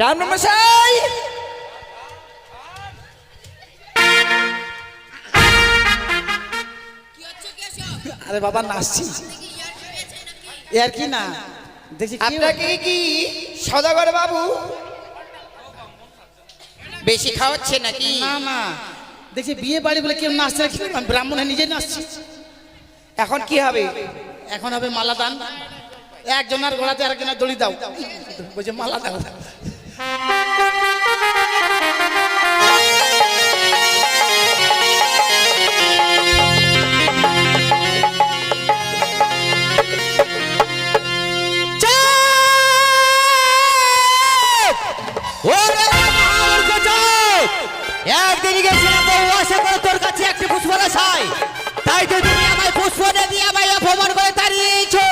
রাম মশাই আরে বাবা নাচছি এর কি না দেখি আপনাকে কি সদাগর বাবু বেশি খাওয়াচ্ছে নাকি? না না দেখি বিয়ে বাড়ি বলে কেউ নাচছে না, ব্রাহ্মণ নিজে নাচছি। এখন কি হবে? এখন হবে মালা দান। একজনের গলাতে আরেকজনের দড়ি দাও, বলছে মালা দাও। একদিন গেছিলাম আশা করে তোর কাছে একটি পুষ্পরা চাই, তাই তো তুমি আমায় পুষ্প দিয়ে আমায় অপমান করে তাড়িয়েছো।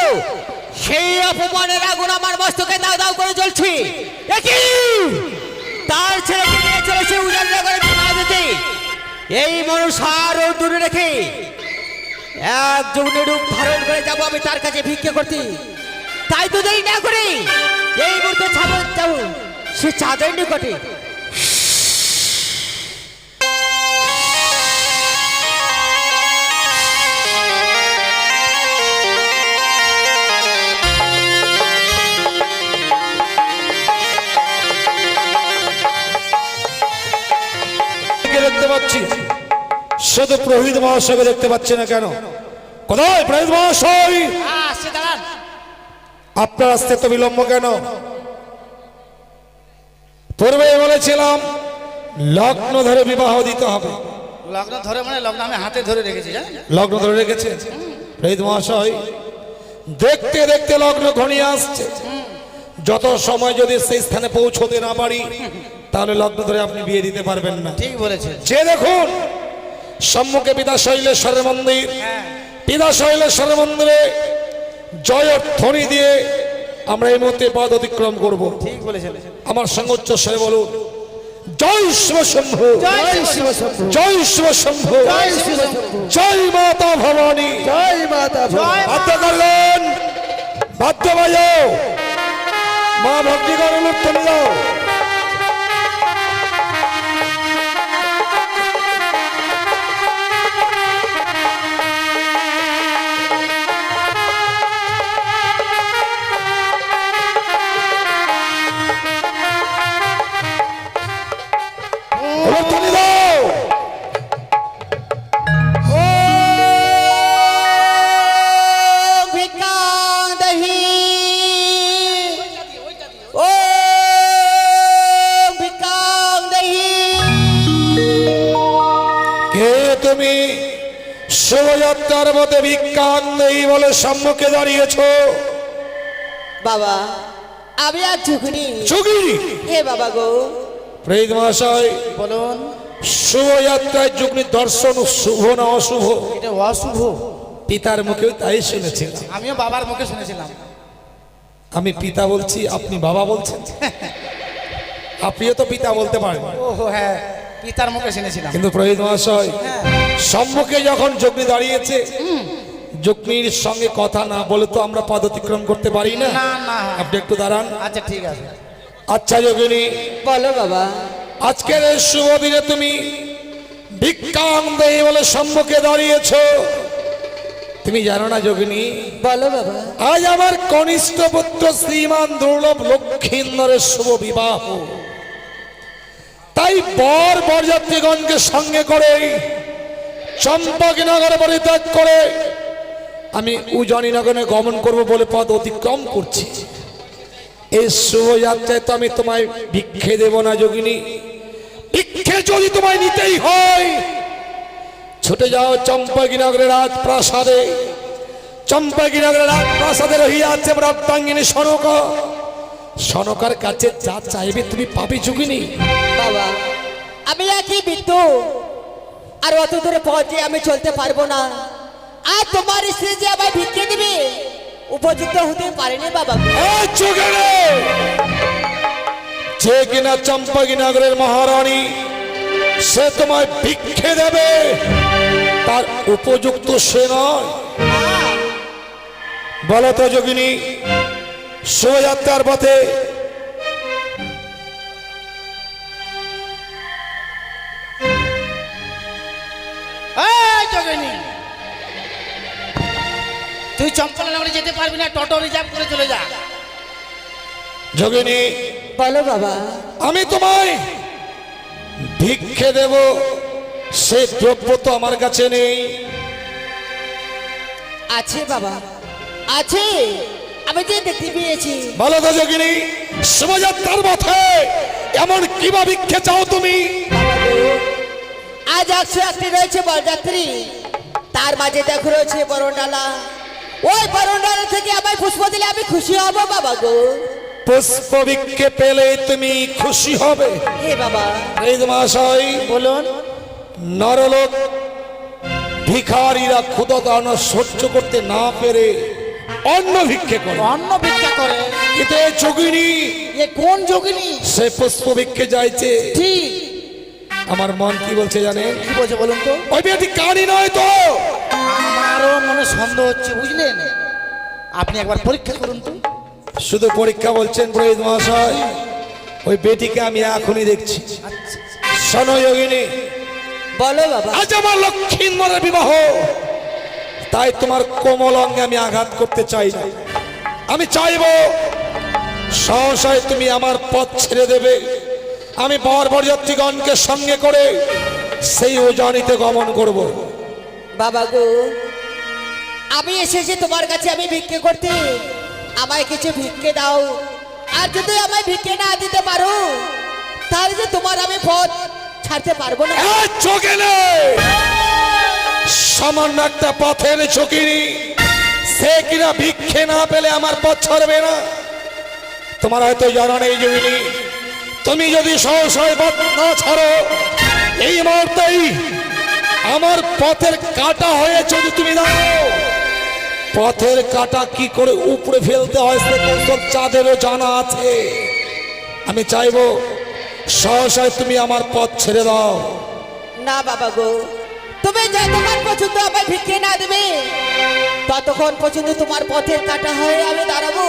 সেই অপমানের আগুন আমার মস্তকে দাও দাও করে জ্বলছে। তার ছেলেকে নিয়ে চলেছে উজাড় করে বিবাহ দিতে। এই মানুষ আরো দূরে রেখে এক যৌনের রূপ ধারণ করে যাবো আমি তার কাছে ভিক্ষা করতে। তাই তো দেরি না করে এই মুহূর্তে যাবো সে চাঁদের নিকটে। দেখতে পাচ্ছি শুধু প্রহিত মহাশয়কে দেখতে পাচ্ছি না কেন? কোথায় প্রহিত মহাশয়? আপনার আসতে তো বিলম্ব কেন? পূর্বে বলেছিলাম লগ্ন ধরে বিবাহ দিতে হবে। লগ্ন ধরে মানে লগ্ন আমি হাতে ধরে রেখেছি। লগ্ন ধরে রেখেছে প্রহিত মহাশয়। দেখতে দেখতে লগ্ন ঘনিয়ে আসছে। যত সময় যদি সেই স্থানে পৌঁছতে না পারি তাহলে লগ্ন ধরে আপনি বিয়ে দিতে পারবেন না। ঠিক বলেছেন। যে দেখুন সম্মুখে পিতা শৈলেশ্বরের মন্দির, পিতা শৈলেশ্বরের মন্দিরে জয়ধ্বনি দিয়ে আমরা এই মুহূর্তে পদ অতিক্রম করব। ঠিক বলেছেন। আমার সঙ্গে উচ্চ স্বরে বলুন জয় শিব শম্ভু, জয় শিব শম্ভু, জয় শিব শম্ভু, জয় শিব শম্ভু, জয় মাতা ভবানী, জয় মাতা ভবানী। বাদ্য করলেন, বাদ্য বাজাও, মা ভক্তিগণ অনুত্তম দাও। শোভাযাত্রার মধ্যে ভিক্ষান নেই বলে সম্মুখে দাঁড়িয়েছ? বাবা আমি আর ঝুঁকুনি যুগিনী। হে বাবা গো। প্রহিত মহাশয় বলুন শোভাযাত্রায় যুগনির দর্শন শুভ না অশুভ? এটা অশুভ। পিতার মুখেও তাই শুনেছি, আমিও বাবার মুখে শুনেছিলাম। আমি পিতা বলছি, আপনি বাবা বলছেন। আপনিও তো পিতা বলতে পারেন। ওহো হ্যাঁ, পিতার মুখে শুনেছিলাম। কিন্তু প্রহিত মহাশয় সম্মুখে যখন যজ্ঞ দাঁড়িয়েছে, যজ্ঞের সঙ্গে কথা না বলে তো আমরা পদ অতিক্রম করতে পারি না। আপনি একটু দাঁড়ান। আচ্ছা ঠিক আছে। আচ্ছা যোগিনী বলো বাবা। আজকের এই শুভ দিনে তুমি ভিক্ষাং দেই বলে সম্মুখে দাঁড়িয়েছ, তুমি জানো না যোগিনী? বলো বাবা। আজ আমার কনিষ্ঠ পুত্র শ্রীমান দুর্লভ লক্ষ্মীন্দরের শুভ বিবাহ। তাই বর বরযাত্রীগণকে সঙ্গে করে চম্পকনগরে পরিত্যাগ করে আমি উজনীনগরে গমন করব বলে পথ অতিক্রম করছি। এই শুভযাত্রায় তো আমি তোমায় ভিক্ষে দেব না যোগিনী। ভিক্ষে যদি তোমায় নিতেই হয় ছুটে যাও চম্পকনগরের রাজপ্রাসাদে। চম্পকনগরের রাজপ্রাসাদে রহিয়া আছে প্রাপ্তাঙ্গিনী সনকা। সনকার কাছে যা চাইবে তুমি পাবে যোগিনী। বাবা আমি একই বৃদ্ধ, আর অত দূরে পৌঁছে আমি চলতে পারবো না। আর তোমার স্ত্রী যে আমায় ভিক্ষে দিবে উপযুক্ত হতে পারেনি বাবা। যে কিনা চম্পকনগরের মহারানী, সে তোমায় ভিক্ষে দেবে, তার উপযুক্ত সে নয়। বলো তো যোগিনী, শোভাযাত্রার পথে পারবি না, টোটো রিজার্ভ করে চলে যা। যোগিনী, বলো বাবা। আমি তোমায় ভিক্ষে দেব, সে দ্রব্য তো আমার কাছে নেই। আছে বাবা, আছে, আমি যে দেখতে পেয়েছি। বলো তো যোগিনী, শোভাযাত্রার পথে এমন কিবা ভিক্ষে চাও তুমি? আজ 101টি রয়েছে বরযাত্রী, তার মাঝে দেখো রয়েছে বরণডালা। ওই বরণডালা থেকে আমায় পুষ্প দিলে আমি খুশি হব বাবা গো। পুষ্প ভিক্ষে পেলে তুমি খুশি হবে? হে বাবা। এই মহাশয় বলুন। নরলোক ভিখারীরা ক্ষুধাদান সহ্য করতে না পেরে অন্ন ভিক্ষে করে। অন্ন ভিক্ষা করে? কিন্তু এই যোগিনী, এ কোন যোগিনী? সে পুষ্প ভিক্ষে যাইছে। ঠিক। আমার মন কি বলছে জানেন? কি বলছে বলুন তো? ওই বেটি কানি নয় তো। আমারও মনে সন্দেহ হচ্ছে, বুঝলেন? আপনি একবার পরীক্ষা করুন তো। শুধু পরীক্ষা বলছেন পুরোহিত মহাশয়? ওই বেটিকে আমি এখনই দেখছি। শোনো যোগিনী, বলো বাবা। আজ আমার লক্ষ্মীন্দরের বিবাহ, তাই তোমার কোমল অঙ্গে আমি আঘাত করতে চাই না। আমি চাইব সহসায় তুমি আমার পথ ছেড়ে দেবে। আমি বরযাত্রীগণকে সঙ্গে করে সেই উজানিতে গমন করব। বাবা গো, আমি এসেছি তোমার কাছে আমি ভিক্ষে করতে, আমায় কিছু ভিক্ষে দাও। আর যদি আমায় ভিক্ষে না দিতে পারো, তাহলে যে তোমার আমি পথ ছাড়তে পারবো না। চোখে সামান্য একটা পথের ঝুঁকিনি, সে কিনা ভিক্ষে না পেলে আমার পথ ছাড়বে না। তোমার হয়তো জানা নেই যোগিনী, তুমি যদি সহসায় পথ না ছাড়ো, এই মুহূর্তেই আমার পথের কাটা হয়ে যদি তুমি দাও, পথের কাটা কি করে উপরে ফেলতে হয় সে কৌশল চাঁদেরও জানা আছে। আমি চাইবো সহসায় তুমি আমার পথ ছেড়ে দাও। না বাবা গো, তুমি যতক্ষণ পর্যন্ত আমায় ভিক্ষে না দেবে, ততক্ষণ পর্যন্ত তোমার পথের কাটা হয়ে আমি দাঁড়াবো।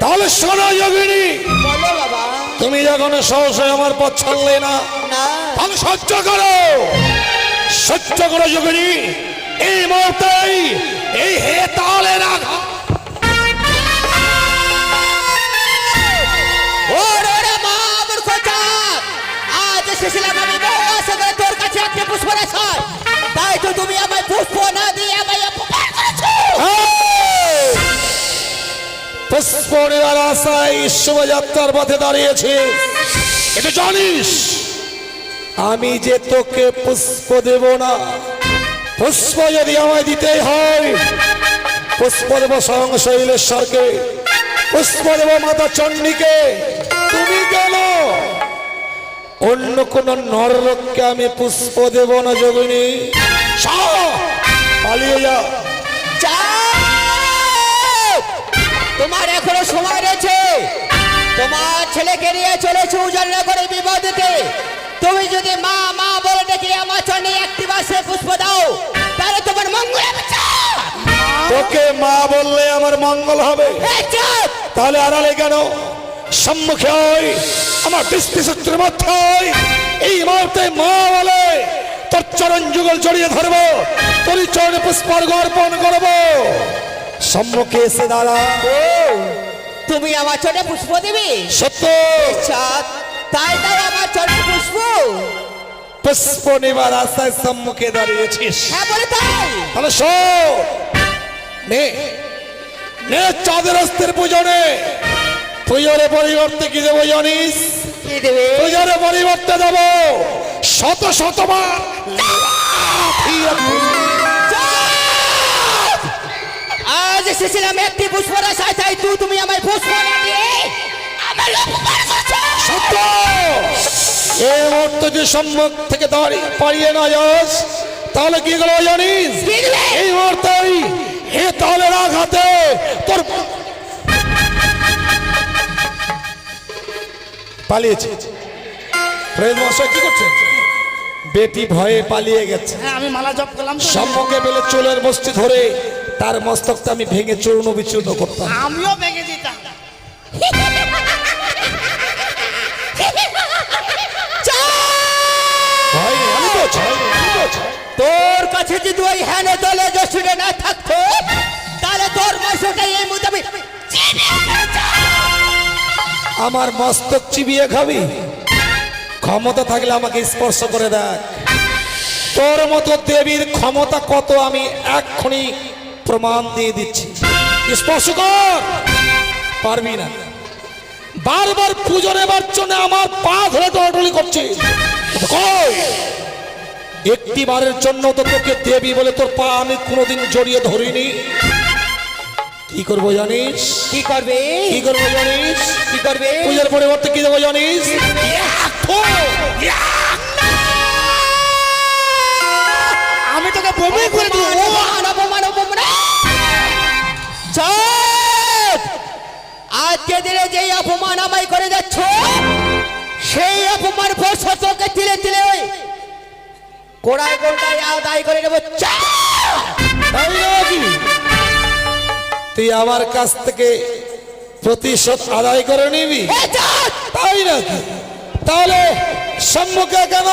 তাহলে শোনো যোগিনী, বলো বাবা। তুমি যখন সহসায় আমার পথ ছাড়লে না, না, তাহলে সহ্য করো, সহ্য করো যোগিনী। এই মুহূর্তেই এই হে তাহলে রাখা ওরে মা মূর্খ চাঁদ, আজ এসেছিলাম আমি বহু আশা করে তোর কাছে একটা পুষ্প রাখার, তাই তো তুমি আমায় পুষ্প না দিয়ে আমায় অপমান করেছো। পুষ্প নেওয়ার আশায় শোভাযাত্রার পথে দাঁড়িয়েছে, এটা জানিস? আমি যে তোকে পুষ্প দেব না, পুষ্প যদি আমায় দিতেই হয়, পুষ্প দেব স্বয়ং শৈলেশ্বরকে, পুষ্প দেব মাতা চণ্ডীকে। তুমি গেল অন্য কোন নরলোককে আমি পুষ্প দেব না যোগিনী। পালিয়ে যা। তোমার এখনো সময় রয়েছে, তোমার ছেলেকে নিয়ে চলেছে উজাড়া করে বিবাহ দিতে। তুমি যদি মা মা বলে ডেকে আমার চরণে একটি বাসে পুষ্প দাও, তাহলে তোমার মঙ্গল হবে। তোকে মা বললে আমার মঙ্গল হবে? তাহলে আড়ালে কেন? সম্মুখে হয়, আমার দৃষ্টি শক্তির মধ্যে এই মুহূর্তে মা বলে তোর চরণ যুগল জড়িয়ে ধরবো, তোর চরণে পুষ্পার্ঘ্য অর্পণ করবো। সম্মুখে এসে দাঁড়া। তুমি আমার চরণে পুষ্প দেবে? সত্য। তাই দাও আমার চরণে পুষ্প। পুষ্প নেবার আশায় সম্মুখে দাঁড়িয়েছিস? হ্যাঁ বলে তাই। তাহলে শোন, নে নে চাঁদের অস্তের পূজনে পূজনের পরিবর্তে কি দেবো জানিস? কি দেবে? পূজনের পরিবর্তে দেবো শত শতবার আজ এসেছিলাম একটি পুষ্প রাখায়, তাই তুমি আমায় পুষ্প না দিয়ে আমার অপমান করেছো। সত্য। এই মুহূর্তে যে সম্মুখ থেকে পারিয়ে না যাস, তাহলে কি গেল জানিস? এই মুহূর্তেই হে তাহলে আঘাতে তোর পালিয়েছে। প্রেম মশাই কি করছেন? বেটি ভয়ে পালিয়ে গেছে। হ্যাঁ, আমি মালা জপ করলাম তো। সম্মুখে পেলে চুলের বস্তি ধরে তার মস্তকটা আমি ভেঙে চূর্ণ বিচূর্ণ করতাম। আমিও ভেঙে দিতাম। ভাই, আমি তো চাই, আমি তো চাই। তোর কাছে যদি ওই হ্যানে দলে যশুরে না থাকতো, তাহলে তোর স্পর্শটা এই মুহূর্তে আমি চিবিয়ে খেতে আমার মস্তক চিবিয়ে খাবি? ক্ষমতা থাকলে আমাকে স্পর্শ করে দেখ। তোর মতো দেবীর ক্ষমতা কত আমি এক্ষুনি প্রমাণ দিয়ে দিচ্ছি। স্পর্শ কর। পারবি না। বারবার পুজো নেবার জন্য আমার পা ধরে দৌড়াদৌড়ি করছে। কই? একটি বারের জন্য তো তোকে দেবী বলে তোর পা আমি কোনোদিন জড়িয়ে ধরিনি। কি করবো জানিস? কি করবে? কি করবো জানিস? কি করবে? পূজার পরিবর্তে কি দেবো জানিস? আমি তোকে বমি করে দিব। অপমান, অপমান, অপমান। চুপ! আজকে দিনে যেই অপমান আমায় করে যাচ্ছ, সেই অপমান বর্ষ তোকে তিলে তিলে কোড়ায় কোড়ায় আদায় করে নেবো। তাই নাকি? তুই আমার কাছ থেকে প্রতিশোধ আদায় করে নিবি? তাই নাকি? তাহলে সম্মুখে কেন?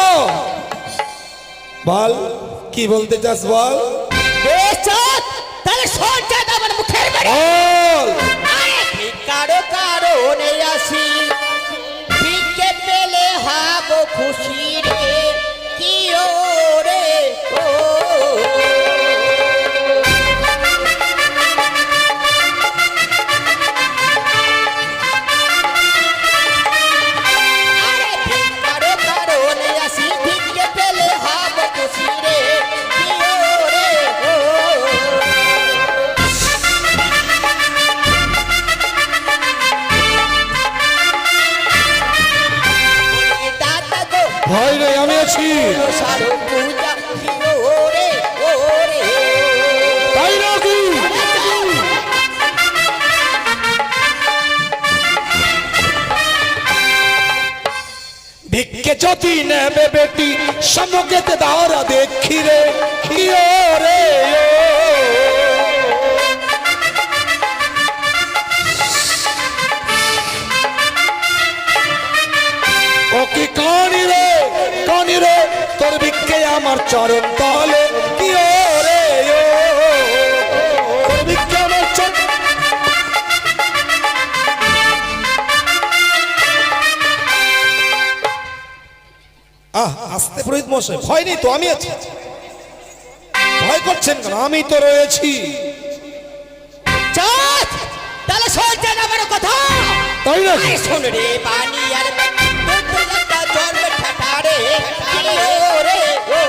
বল, কি বলতে চাস বল? তাহলে সরটা আমার মুখের বাড়ি। বল। কারো কারণে আসি, ভিক্ষে পেলে হব খুশি রে, কি ও রে ও। আরে কারো কারণে আসি, ভিক্ষে পেলে হব খুশি রে, কি ও রে ও। ভয় নেই, আমি আছি। তাই নাকি? ভিক্ষে যদি নেবে বেটি সম্মুখেতে দাঁড়া দেখি রে, কি ও রে ও। ও কি কানি রে, কানি রে, তোর ভিক্ষে আমার চরণ তলে, কি ও রে ও। তোর ভিক্ষে আমার চরণ। আস্তে পুরোহিত মশাই, ভয় নেই তো, আমি আছি। ভয় করছেন কেন? আমি তো রয়েছি। তাহলে সহ্য আমার কথা। তাই নাকি? শোন রে পানি আর জল ঠাটারে, কি ও রে ও।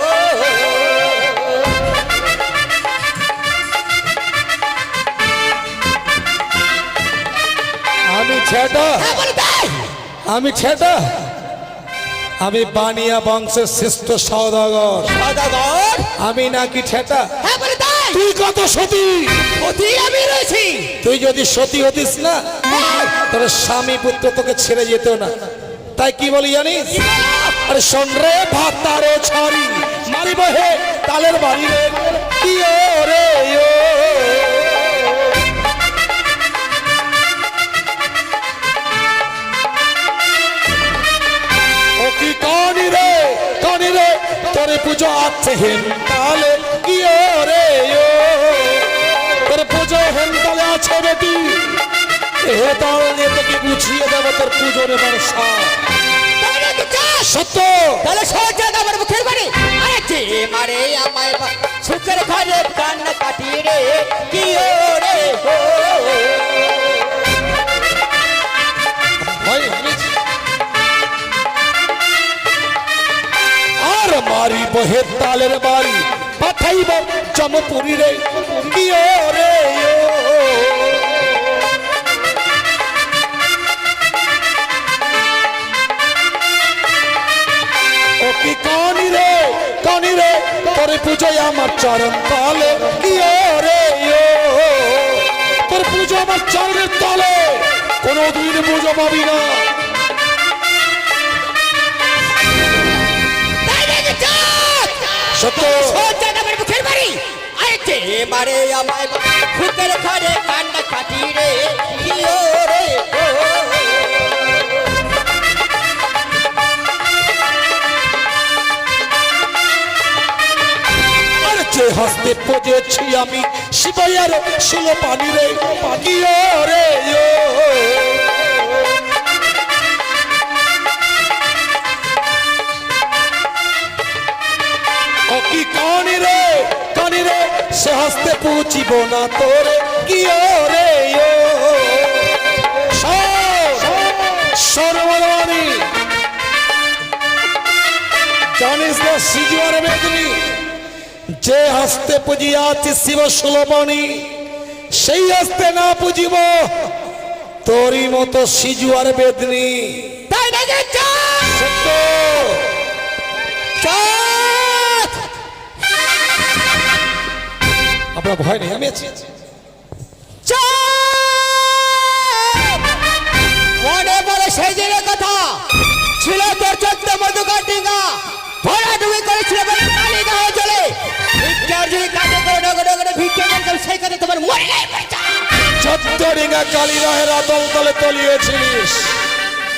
আমি ছেটা, আমি ছেটা, আমি বানিয়া বংশের শ্রেষ্ঠ সওদাগর। সদাগর? আমি নাকি ছেটা? হ্যাঁ বলে তাই। তুই কত সতী? অতি আমি রয়েছি। তুই যদি সতী হতিস না, তোর স্বামী পুত্র তোকে ছেড়ে যেত না। তাই কি বলি জানিস? আরে শোন রে ভাতারে ছাড়ি, মারিব হে তালের বাড়ি রে, কি ও রে ও। ও কি কানি রে, কানি রে, তোর পুজো আছে হেন তালে, কি ও রে ও। তোর পুজো হেন তালে আছে বেটি, এ তাল নিয়ে তোকে গুছিয়ে দেবো তোর পুজোর বর্ষা। সত্য। তাহলে সহ্য আমার মুখের বাড়ি। আরে যে মারে আমায় সুখের ঘরে কান্না কাটি রে, কি ও রে ও। আর মারিব হে তালের বাড়ি, পাঠাইব জমপুরি রে, কি ও রে ও। ও কি কানি রে, কানি রে, তোর পুজোয় আমার চরণ তলে, কি ও রে ও। তোর পুজো আমার চরণের তলে, কোনোদিন পুজো পাবি না। সত্য। সহ্য আমার মুখের বাড়ি। আরে যে মারে আমায় সুখের ঘরে কান্না কাটি রে, কি ও রে ও। আর যে হস্তে হস্তে পজেছি আমি শিবয়ার সুলো পানি রে পানি রে ও কি কানি রে সে হস্তে পুছিব না তোরে কি রে সর্বদানি জানিস না সিজুয়ার বেদনি যে হস্তে পুজিয়াছি শিব সুলমণি সেই হস্তে না পুজিব তোরই মতো সিজুয়ার বেদনি তাই নাকি? সত্য। আপনার ভয় নেই, আমি আছি। মনে পড়ে সেই দিনের কথা, ছিল তোর 14 মধুকর ডিঙ্গা, ভরাডুবি করেছিল বলে কালিকা হয়ে চলে ভিক্ষার যদি কাজে করে ডগডগরে ভিক্ষা করতাম সেই কাজে তোমার মনে নেই বাচ্চা। 14 ডিঙ্গা কালিরাহের আতল তলে তলিয়েছিলিস,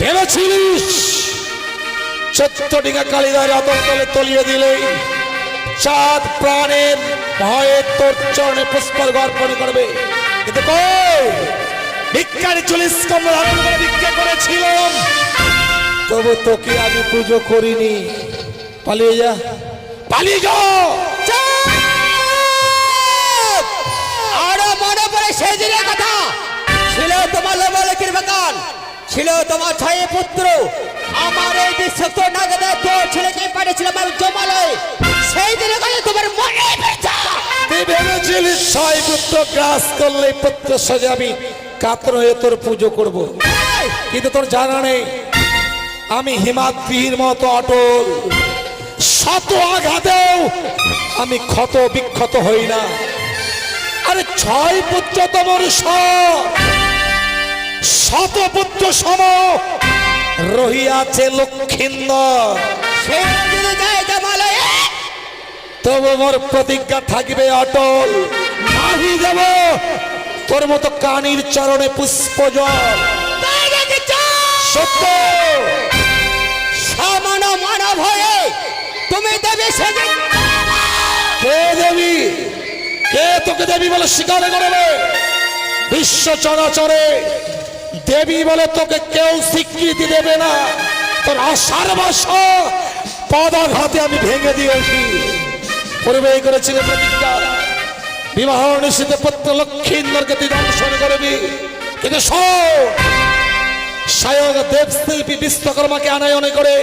ভেবেছিলিস 14 ডিঙ্গা কালিরাহের আতল তলে তলিয়ে দিলেই চাঁদ প্রাণের ভয়ে তোর চরণে পুষ্পার্ঘ অর্পণ করবে। কিন্তু কই ভিক্ষার 40 কমল ধারণ করে ভিক্ষা করেছিলাম, তবু তোকে আমি পুজো করিনি। পালিয়ে যা, পালিয়ে যা। আরো মনে পড়ে সেই দিনের কথা, ছিল তোমার লবলকির বাগান, ছিল তোমার 6 পুত্র, আমার এই বিশ্বস্ত নাগদা তোর ছেলেকে পাঠিয়েছিলাম আমি জমালয়, সেই দিনের কথা তোমার মনে পড়ছে। তুই ভেবেছিলিস 6 পুত্র গ্রাস করলে পুত্র সাজাবি কাতর হয়ে তোর পুজো করব, কিন্তু তোর জানা নেই আমি হিমাদ্রির মতো অটল, শত আঘাতেও আমি ক্ষত বিক্ষত হই না। আরে 6 পুত্র তোমার শত পুত্র সম রহিয়াছে লক্ষিন্দর, সেই দিনে যায় জমালয়, তবু মোর প্রতিজ্ঞা থাকবে অটল, নাহি দেব তোর মতো কানির চরণে পুষ্প জল। তাই নাকি? সত্য। সামান্য মানব হয়ে তুমি দেবে সেদিন, কে দেবী? কে তোকে দেবী বলে স্বীকার করবে? বিশ্ব চরাচরে দেবী বলে তোকে কেউ স্বীকৃতি দেবে না। তোর আশার বাসা পদাঘাতে আমি ভেঙে দিয়েছি। পূর্বে করেছিল প্রতিজ্ঞা, বিবাহ নিশ্চিত পুত্র লক্ষ্মীন্দরকে তুই দংশন করবি, কিন্তু স্বয়ং দেবশিল্পী বিশ্বকর্মাকে আনায়নে করে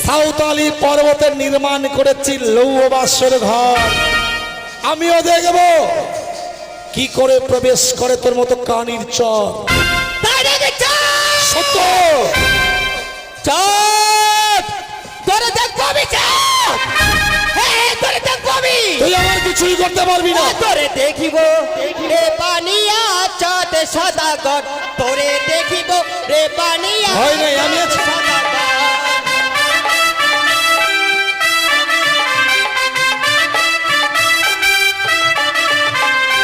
সাঁওতালি পর্বতে নির্মাণ করেছি লৌহবাসর ঘর। আমিও দেখব কি করে প্রবেশ করে তোর মতো কানির চর। সত্য। তোরে দেখবো আমি, তোরে দেখবো আমি, তুই আমার কিছুই করতে পারবি না। তোরে দেখিব রে পানিয়া চাঁদ সদাগর, তোরে দেখিব রে পানিয়া ভয় নেই, আমি আছি।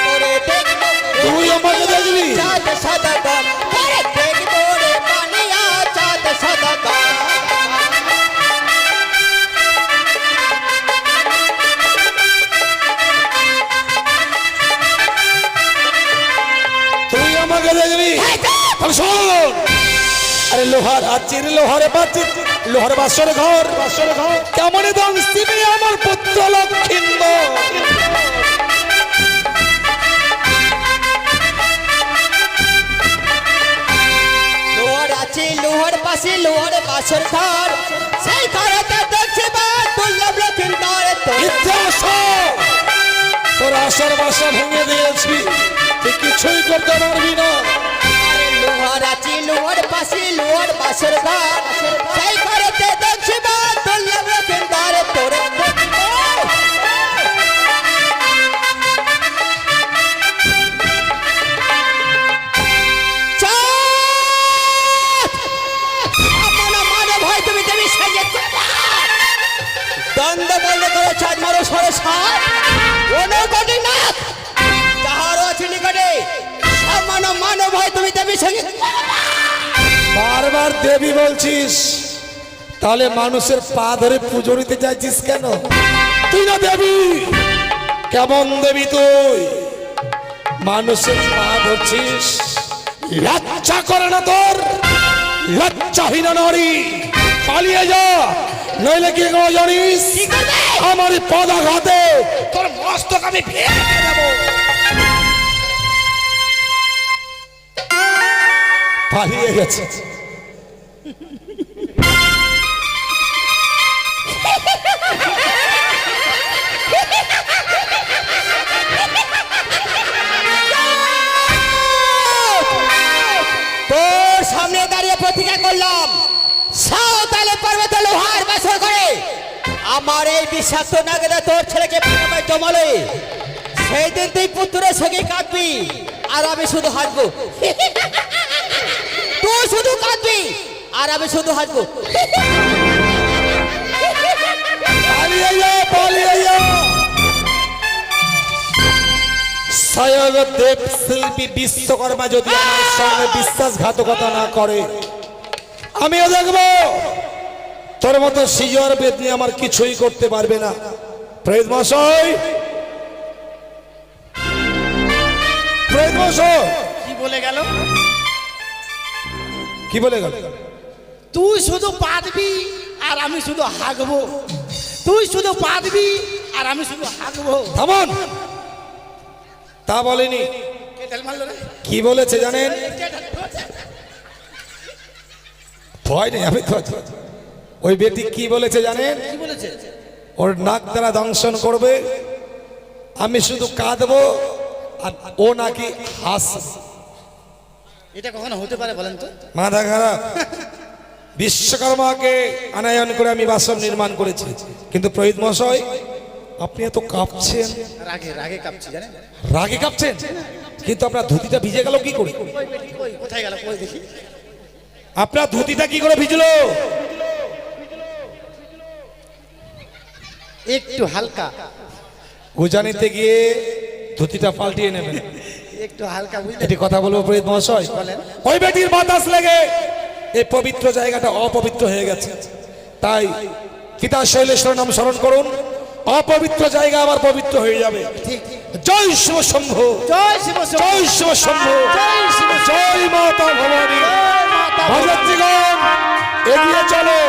তোরে দেখিব তুই আমাকে দেখবি। চাঁদ সদাগর, তোরে দেখিব রে পানিয়া চাঁদ সদাগর। তুই আমাকে দেখবি। তাহলে শোন, আরে লোহার আচির লোহারে বাচির লোহার বাসর ঘর, বাসর ঘর কেমন দংশিবে আমার পুত্র লক্ষ্মীন্দর। লোহার আছে লোহার পাশে লোহার বাসর ঘর, সেই ঘরেতে দেখছে বা দুর্লভ লক্ষিন্দর। ইতিহাস তোর আশার বাসা ভেঙে দিয়েছি, তুই কিছুই করতে পারবি না। লোহার আছে লোহার পাশে লোহার বাসর ঘর, সেই ঘরেতে দেখছে বা দুর্লভ লক্ষিন্দর। তোরে দ্বন্দ্ব বন্ধ করে চাঁদ মারো সরে সাত অনুকটি নাক যাহারও আছে নিকটে সামান্য মানব হয় তুমি দেবী সঙ্গে। বারবার দেবী বলছিস, তাহলে মানুষের পা ধরে পুজো নিতে চাইছিস কেন? তুই না দেবী, কেমন দেবী তুই মানুষের পা ধরছিস? লজ্জা করে না তোর? লজ্জাহীন নারী, পালিয়ে যা, নইলে কি করবো জানিস? আমার পদাঘাতে তোর মস্তক আমি ভেঙে দেবো। পালিয়ে গেছে। তোর সামনে দাঁড়িয়ে প্রতিজ্ঞা করলাম, সাঁওতালি পর্বতে লোহার বাসর করে আমার এই বিষাক্ত নাগেরা তোর ছেলেকে প্রেমে জমালে সেই দিন তুই পুত্রের সঙ্গে কাঁদবি আর আমি শুধু হাসবো। তুই শুধু কাঁদবি আর আমি শুধু হাসবো। পালিয়ে যা, পালিয়ে যা। স্বয়ং দেব শিল্পী বিশ্বকর্মা যদি আমার সঙ্গে বিশ্বাসঘাতকতা না করে, আমিও দেখবো তোর মতো সিজর বেদনি আমার কিছুই করতে পারবে না। প্রেত মশাই, প্রেত মশাই, কি বলে গেল? কি বলে গেল? তুই শুধু পাদবি আর আমি শুধু হাগবো। তুই শুধু পাদবি আর আমি শুধু হাগবো। থামুন, তা বলেনি। কে ঢেল মারলো রে? কি বলেছে জানেন? কে ঢেল মারলো? ভয় নেই, আমি তো আছি। ওই বেটি কি বলেছে জানেন? কি বলেছে? ওর নাক দ্বারা দংশন করবে, আমি শুধু কাঁদবো আর ও নাকি হাসবে। এটা কখনো হতে পারে বলেন তো? মাথা খারাপ। বিশ্বকর্মাকে আনায়ন করে আমি বাসন নির্মাণ করেছি, কিন্তু প্রহিত মশাই আপনি এত কাঁপছেন। রাগে রাগে কাঁপছি জানেন? রাগে কাঁপছেন, কিন্তু আপনার ধুতিটা ভিজে গেল কি করে? কই বেটি কই? কোথায় গেল? কই দেখি। আপনার ধুতিটা কি করে ভিজলো? একটু হালকা, উজানিতে গিয়ে ধুতিটা পাল্টিয়ে নেবেন। একটু হালকা বুঝলেন? এটি কথা বলবো প্রহিত মহাশয়। বলেন। ওই বেটির বাতাস লেগে এই পবিত্র জায়গাটা অপবিত্র হয়ে গেছে, তাই পিতা শৈলেশ্বর নাম স্মরণ করুন, অপবিত্র জায়গা আবার পবিত্র হয়ে যাবে। ঠিক। জয় শিব শম্ভু, জয় শিব শম্ভু। জয় শিব শম্ভু, জয় শিব শম্ভু। জয় মাতা ভবানী। জয় মাতা ভবানী। ভগতজিগণ এগিয়ে চলো।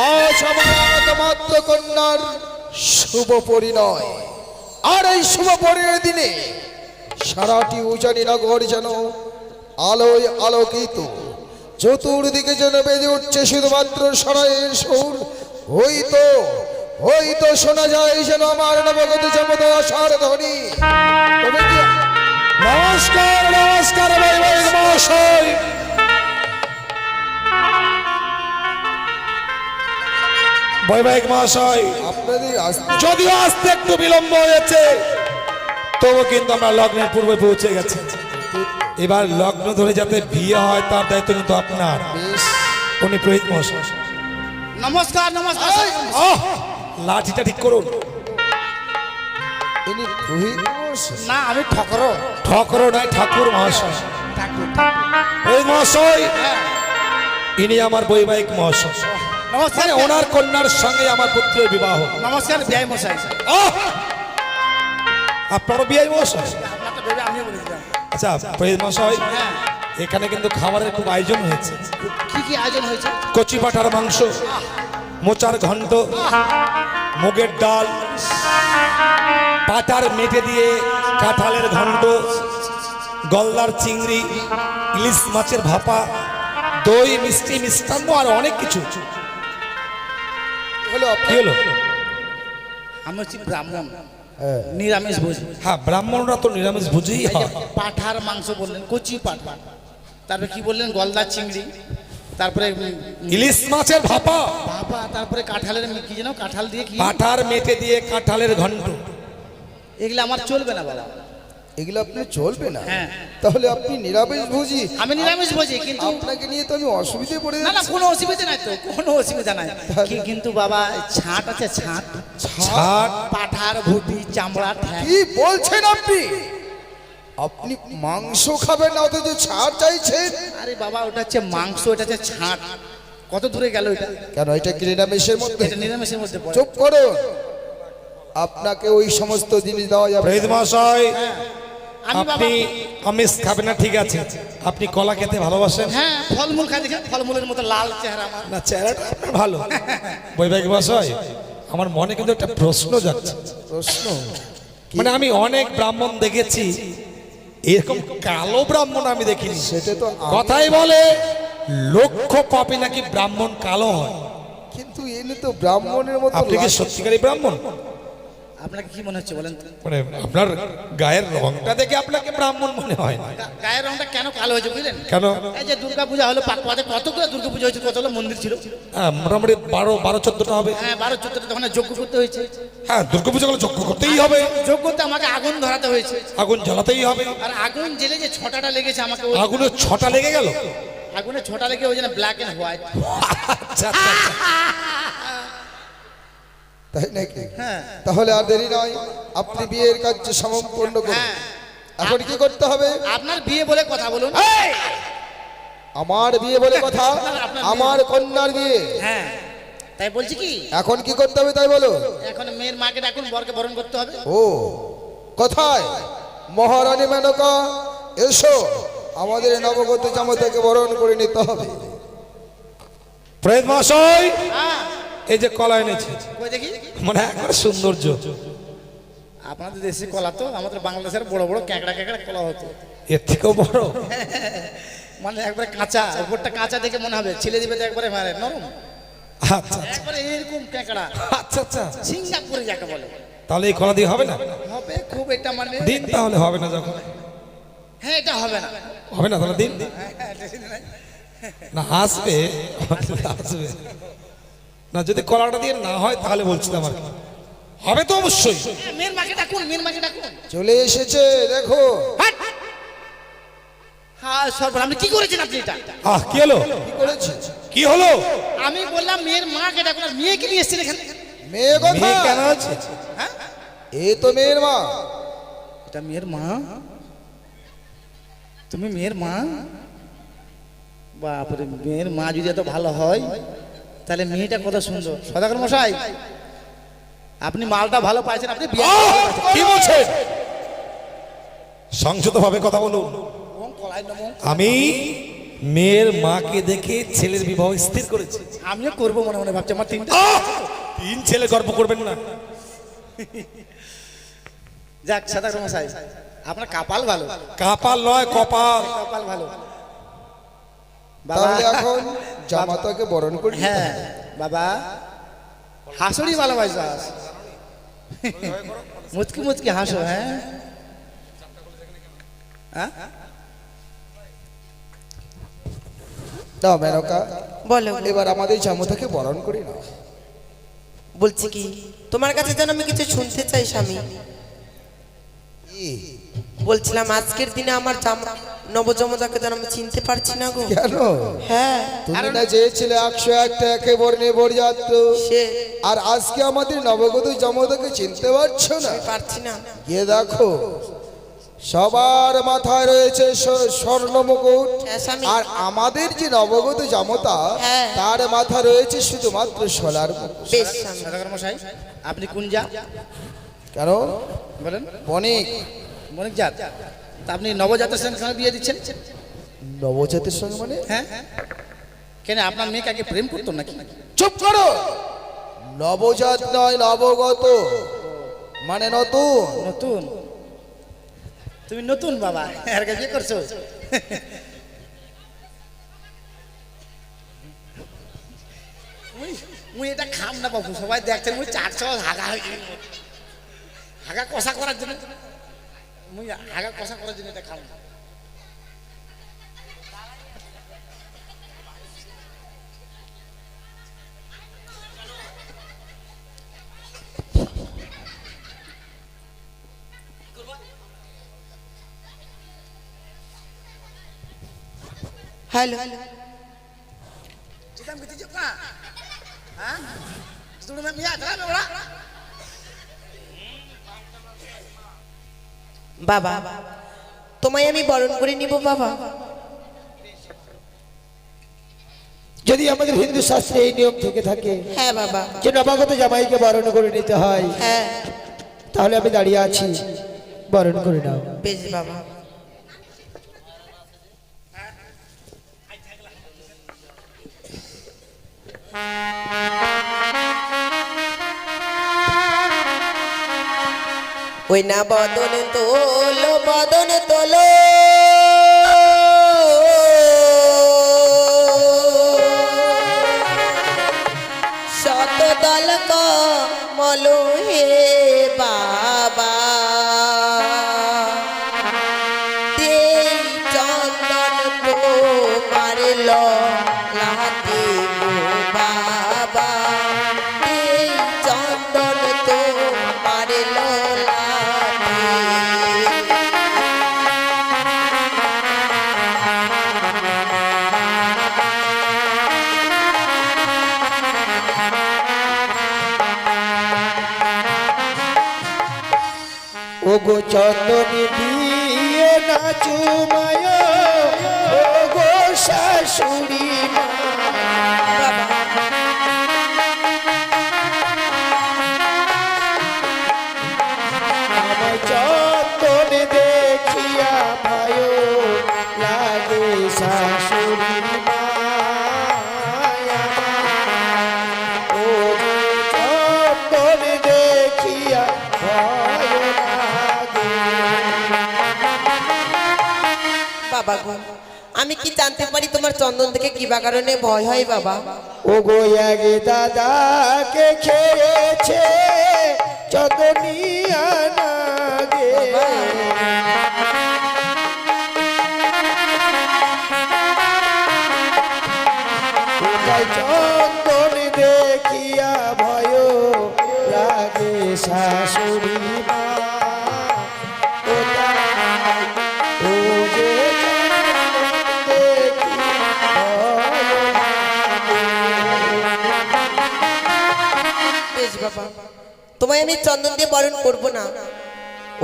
আজ আমার মাত্র কন্যার শুভ পরিণয়, আর এই শুভ পরিণয়ের দিনে সারাটি উজানি নগর যেন আলোয় আলোকিত, চতুর্দিকে যেন বেজে উঠছে শুধুমাত্র সারায়ের সুর। হইতো শোনা যায় যেন আমার নবগত জমদা আশার ধ্বনি। তবে কি নমস্কার, নমস্কার বৈবাহিক মহাশয়। বৈবাহিক মহাশয়, আপনাদের আসতে যদিও আসতে একটু বিলম্ব হয়েছে, তবু কিন্তু আমরা লগ্নের পূর্বে পৌঁছে গেছি। এবার লগ্ন ধরে যাতে বিয়ে হয় তার দায়িত্ব কিন্তু আপনার। বেশ। উনি পুরোহিত মহাশয়। নমস্কার নমস্কার। আহ, লাঠিটা ঠিক করুন। ইনি পুরোহিত মশাই। না আমি ঠকরো। ঠকর নয়, ঠাকুর মহাশয়। ঠাকুর। পুরোহিত মহাশয়, হ্যাঁ। ইনি আমার বৈবাহিক মহাশয়, নমস্কার। মানে ওনার কন্যার সঙ্গে আমার পুত্রের বিবাহ। নমস্কার বিআই মশাই। আহ, আপনারও বিয়ে মহাশয়? আপনারটা ভেবে আমিও বলেছিলাম। আচ্ছা পুরোহিত মহাশয়, হ্যাঁ। এখানে কিন্তু খাবারের খুব আয়োজন হয়েছে। কি কি আয়োজন হয়েছে? কচি পাঠার মাংস, মোচার ঘন্ট, মুগের ডাল, পাটার মেটে দিয়ে কাঁঠালের ঘন্ট, গলদার চিংড়ি, ইলিশ মাছের ভাপা, দই, মিষ্টি, মিষ্টান্ন আর অনেক কিছু। হলো কি হলো? আমি হচ্ছি ব্রাহ্মণ, নিরামিষ ভোজি। হ্যাঁ, ব্রাহ্মণরা তো নিরামিষ ভোজী এই যে হয়। পাঠার মাংস বললেন, কচি পাঠা, তারপরে কি বললেন? গলদা চিংড়ি, তারপরে ইলিশ মাছের ভাপা, বাবা, তারপরে কাঁঠালের কি যেন কাঁঠাল দিয়ে কি, পাঠার মেটে দিয়ে কাঁঠালের ঘন্ট। এগুলো আমার চলবে না বাবা। এগুলো আপনার চলবে না। হ্যাঁ। তাহলে আপনি নিরামিষ ভোজি। আমি নিরামিষ ভোজি, কিন্তু আপনাকে নিয়ে তো আমি অসুবিধায় পড়ে না না যাচ্ছি। কোনো অসুবিধা নাই তো, কোনো অসুবিধা নাই। কিন্তু বাবা ছাট আছে, ছাট, ছাড় পাঠার ভুটি, চামড়া, ঠ্যাং। কি বলছেন আপনি? আপনি মাংস খাবেন না অথচ ছাড় চাইছেন? আরে বাবা ওটা হচ্ছে মাংস, এটা হচ্ছে ছাট। কত দূরে গেল এটা? কেন এটা কি নিরামিষের মধ্যে? এটা নিরামিষের মধ্যে পড়ে। চুপ করুন, আপনাকে ওই সমস্ত জিনিস দেওয়া যাবে না। প্রেত মশাই, আমি বাবা আপনি আমিষ খাবেন না ঠিক আছে, আপনি কলা খেতে ভালোবাসেন? হ্যাঁ ফলমূল খাই, দেখেন ফলমূলের মতো লাল চেহারা আমার। না চেহারাটা আপনার ভালো। বৈবাহিক মশাই, আমার মনে কিন্তু একটা প্রশ্ন যাচ্ছে। প্রশ্ন? মানে আমি অনেক ব্রাহ্মণ দেখেছি, এরকম কালো ব্রাহ্মণ আমি দেখিনি। সেটা তো কথাই বলে লক্ষ্য পাপে নাকি ব্রাহ্মণ কালো হয়। কিন্তু এনে তো ব্রাহ্মণের মতো আপনি কি লাগে। সত্যিকারই ব্রাহ্মণ? আপনাকে কি মনে হচ্ছে বলেন তো? মানে আপনার গায়ের রংটা দেখে আপনাকে ব্রাহ্মণ মনে হয় না। গায়ের রংটা কেন কালো হয়েছে বুঝলেন? কেন? এই যে দুর্গা পূজা হলো, পাকুয়াতে কতগুলো দুর্গা পূজা হয়েছে, কতগুলো মন্দির ছিল। মোটামুটি 12-14টা হবে। হ্যাঁ 12-14টা, তখন যজ্ঞ করতে হয়েছে। হ্যাঁ, দুর্গাপূজা গুলো যজ্ঞ করতেই হবে, যজ্ঞতে আমাকে আগুন ধরাতে হয়েছে, আগুন জ্বালাতেই হবে। আর আগুন জেলে যে ছটাটা লেগেছে আমাকে, আগুনের 6টা লেগে গেল। আগুনে ছটা লেগে ওই জন্য ব্ল্যাক এন্ড হোয়াইট। আচ্ছা আচ্ছা আচ্ছা। তাই নাকি? হ্যাঁ। তাহলে আর দেরি নয়, আপনি বিয়ের কাজ সম্পূর্ণ করুন। হ্যাঁ। এখন কি করতে হবে? আপনার বিয়ে বলে কথা বলুন। আমার বিয়ে বলে কথা? আমার কন্যার বিয়ে। হ্যাঁ তাই বলছি কি, এখন কি করতে হবে তাই বলো। এখন মেয়ের মাকে ডাকুন, বরকে বরণ করতে হবে। ও কোথায়? মহারানী মেনকা, এসো, আমাদের নবগত জামাতাকে বরণ করে নিতে হবে। প্রেত মশাই, হ্যাঁ এই যে কলা এনেছে, কই দেখি। মানে একবার সৌন্দর্য। আপনাদের দেশি কলা তো, আমাদের বাংলাদেশের বড় বড় ক্যাকড়া ক্যাকড়া কলা হতো, এর থেকেও বড়। মানে একবারে কাঁচা, উপরটা কাঁচা দেখে মনে হবে, ছেলে দিবে তো একবারে মানে নরম, আচ্ছা একবারে এরকম ক্যাকড়া, আচ্ছা আচ্ছা। সিঙ্গাপুরে যাকে বলে। তাহলে এই কলা দিয়ে হবে না? হবে খুব, এটা মানে দিন তাহলে, হবে না যখন। হ্যাঁ এটা হবে না। হবে না তাহলে দিন। হ্যাঁ, বেশি দিন নাই। না আসবে, আসবে না। যদি কলাটা দিয়ে না হয় তাহলে বলছিলাম আর কি। হবে তো অবশ্যই। হ্যাঁ, মেয়ের মাকে ডাকুন, মেয়ের মাকে ডাকুন। চলে এসেছে দেখো। হাট! হ্যাঁ সর্ব, আপনি কি করেছেন আপনি এটা? কি হলো? কি করেছি? কি হলো? আমি বললাম মেয়ের মাকে ডাকুন, আর মেয়েকে নিয়ে এসেছেন এখানে। মেয়ে কথা? মেয়ে কেন আছে? হ্যাঁ এ তো মেয়ের মা। এটা মেয়ের মা? তুমি মেয়ের মা? বাপরে, মেয়ের মা যদি এত ভালো হয় তাহলে মেয়েটা কত সুন্দর। সদাগর মশাই, আপনি মালটা ভালো পাইছেন, আপনি বিয়ে কি বলছেন? সংযত ভাবে কথা বলুন। আমি মেয়ের মাকে দেখে ছেলের বিবাহ স্থির করেছি। আমিও করবো মনে মনে ভাবছি, আমার তিনটা। 3 ছেলে গর্ব করবেন না? যাক সদাগর মশাই, আপনার কপাল ভালো। কাপাল নয়, কপাল। কপাল ভালো বাবা। তাহলে এখন জামাতাকে বরণ করি। হ্যাঁ বাবা, হাসুড়ি ভালোবাসবাস, মুচকি মুচকি হাসো। হ্যাঁ হ্যাঁ? দাও মেনকা, বলো। এবার আমাদের জামাতাকে বরণ করি না। বলছি কি, তোমার কাছে যেন আমি কিছু শুনতে চাই স্বামী। বলছিলাম আজকের দিনে আমার নবজমজাকে যেন আমি চিনতে পারছি না গো। কেন? হ্যাঁ তুমি না চেয়েছিলে 101টা একে বর্ণে বরযাত্র, সে আর আজকে আমাদের নবগত জামাতাকে চিনতে পারছো না? পারছি না। গিয়ে দেখো, সবার মাথায় রয়েছে স্বর্ণ মুকুট, হ্যাঁ, স্বামী। আর আমাদের যে নবগত জামতা, হ্যাঁ। তার মাথা রয়েছে শুধুমাত্র সোলার মুকুট। বেশ স্বামী। সদাগর মশাই, আপনি কোন জাত কেন? বলেন? বণিক। বণিক জাত। তা আপনি নবজাতের সঙ্গে কেন বিয়ে দিচ্ছেন? নবজাতের সঙ্গে মানে? হ্যাঁ কেন, আপনার মেয়েকে আগে প্রেম করতো নাকি? চুপ করো। নবজাত নয়, নবগত মানে নতুন। নতুন? তুমি নতুন বাবা, এর আগে বিয়ে করছো? মুই এটা খাম না বাবু, সবাই দেখছেন মুই 400 হাগা হয়ে গেছি। হাগা কষা করার জন্য, মুই হাগা কষা করার জন্য এটা খাম না। হ্যালো বাবা তোমায় আমি বরণ করে নিব বাবা। যদি আমাদের হিন্দু শাস্ত্রে এই নিয়ম থেকে থাকে হ্যাঁ বাবা। যে নবাগত জামাইকে বরণ করে নিতে হয়, হ্যাঁ তাহলে আমি দাঁড়িয়ে আছি, বরণ করে নাও। বেশ বাবা। ওই না বদন তোলো বদন তোলো শত দল কমল হে বাবা দেই চন্দন তো মারল লাহাতে গো বাবা দেই চন্দন তো মারল লাহাতে। ও গো চন্দনী দিয়ে নাচু মায়া, ও গো শাশুড়ি মা। আমার চন্দন দেখিয়া ভালো লাগে শাশুড়ি মা। ও গো চন্দন দেখিয়া ভালো লাগে। বাবা গো আমি কি জানতে পারি তোমার চন্দন থেকে কি বা কারণে ভয় হয় বাবা? ও গো আগে দাদাকে খেয়েছে চন্দনিয়া নাগে। কোথায় চন্দন দেখিয়া ভয় লাগে শাশুড়ি মা। কোথায় ও যে চন্দন দেখিয়া ভয় লাগে। বেশ বাবা তোমায় আমি চন্দন দিয়ে বরণ করবো না।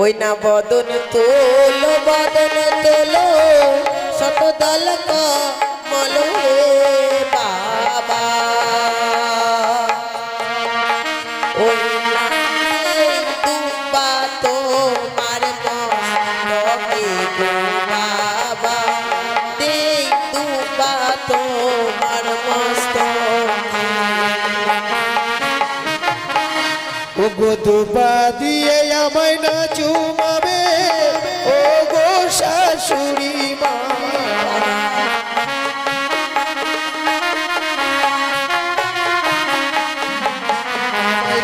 ওই না বদন তোলো বদন তোলো শত দল কমল হে বাবা ওই না দুবা তোমার মস্তকে গো বাবা দেই দুবা তোমার মস্তকে। ও গো দুবা দিয়ে আমায় না চুমাবে, ও গো শাশুড়ি মা।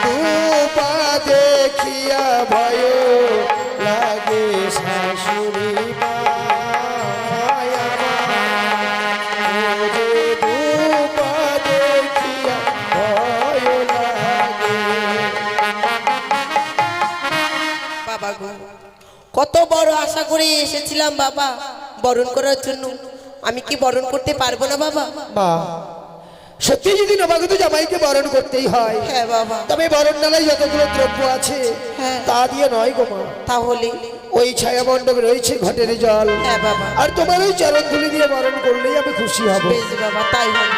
দুবা দেখিয়া ভয় লাগে শাশুড়ি মা। ও যে দুবা দেখিয়া ভয় লাগে। বাবা গো কত বড় আশা করে এসেছিলাম বাবা বরণ করার জন্য, আমি কি বরণ করতে পারবো না বাবা? মা সত্যি যদি নবাগত জামাইকে বরণ করতেই হয়, হ্যাঁ বাবা। তবে বরণ ডালায় যতগুলো দ্রব্য আছে হ্যাঁ। তা দিয়ে নয় গো মা। তাহলে ওই ছায়া মণ্ডপে রয়েছে ঘটের জল, হ্যাঁ বাবা। আর তোমার ওই চরণ ধুলি দিয়ে বরণ করলেই আমি খুশি হব। বেশ বাবা তাই হবে।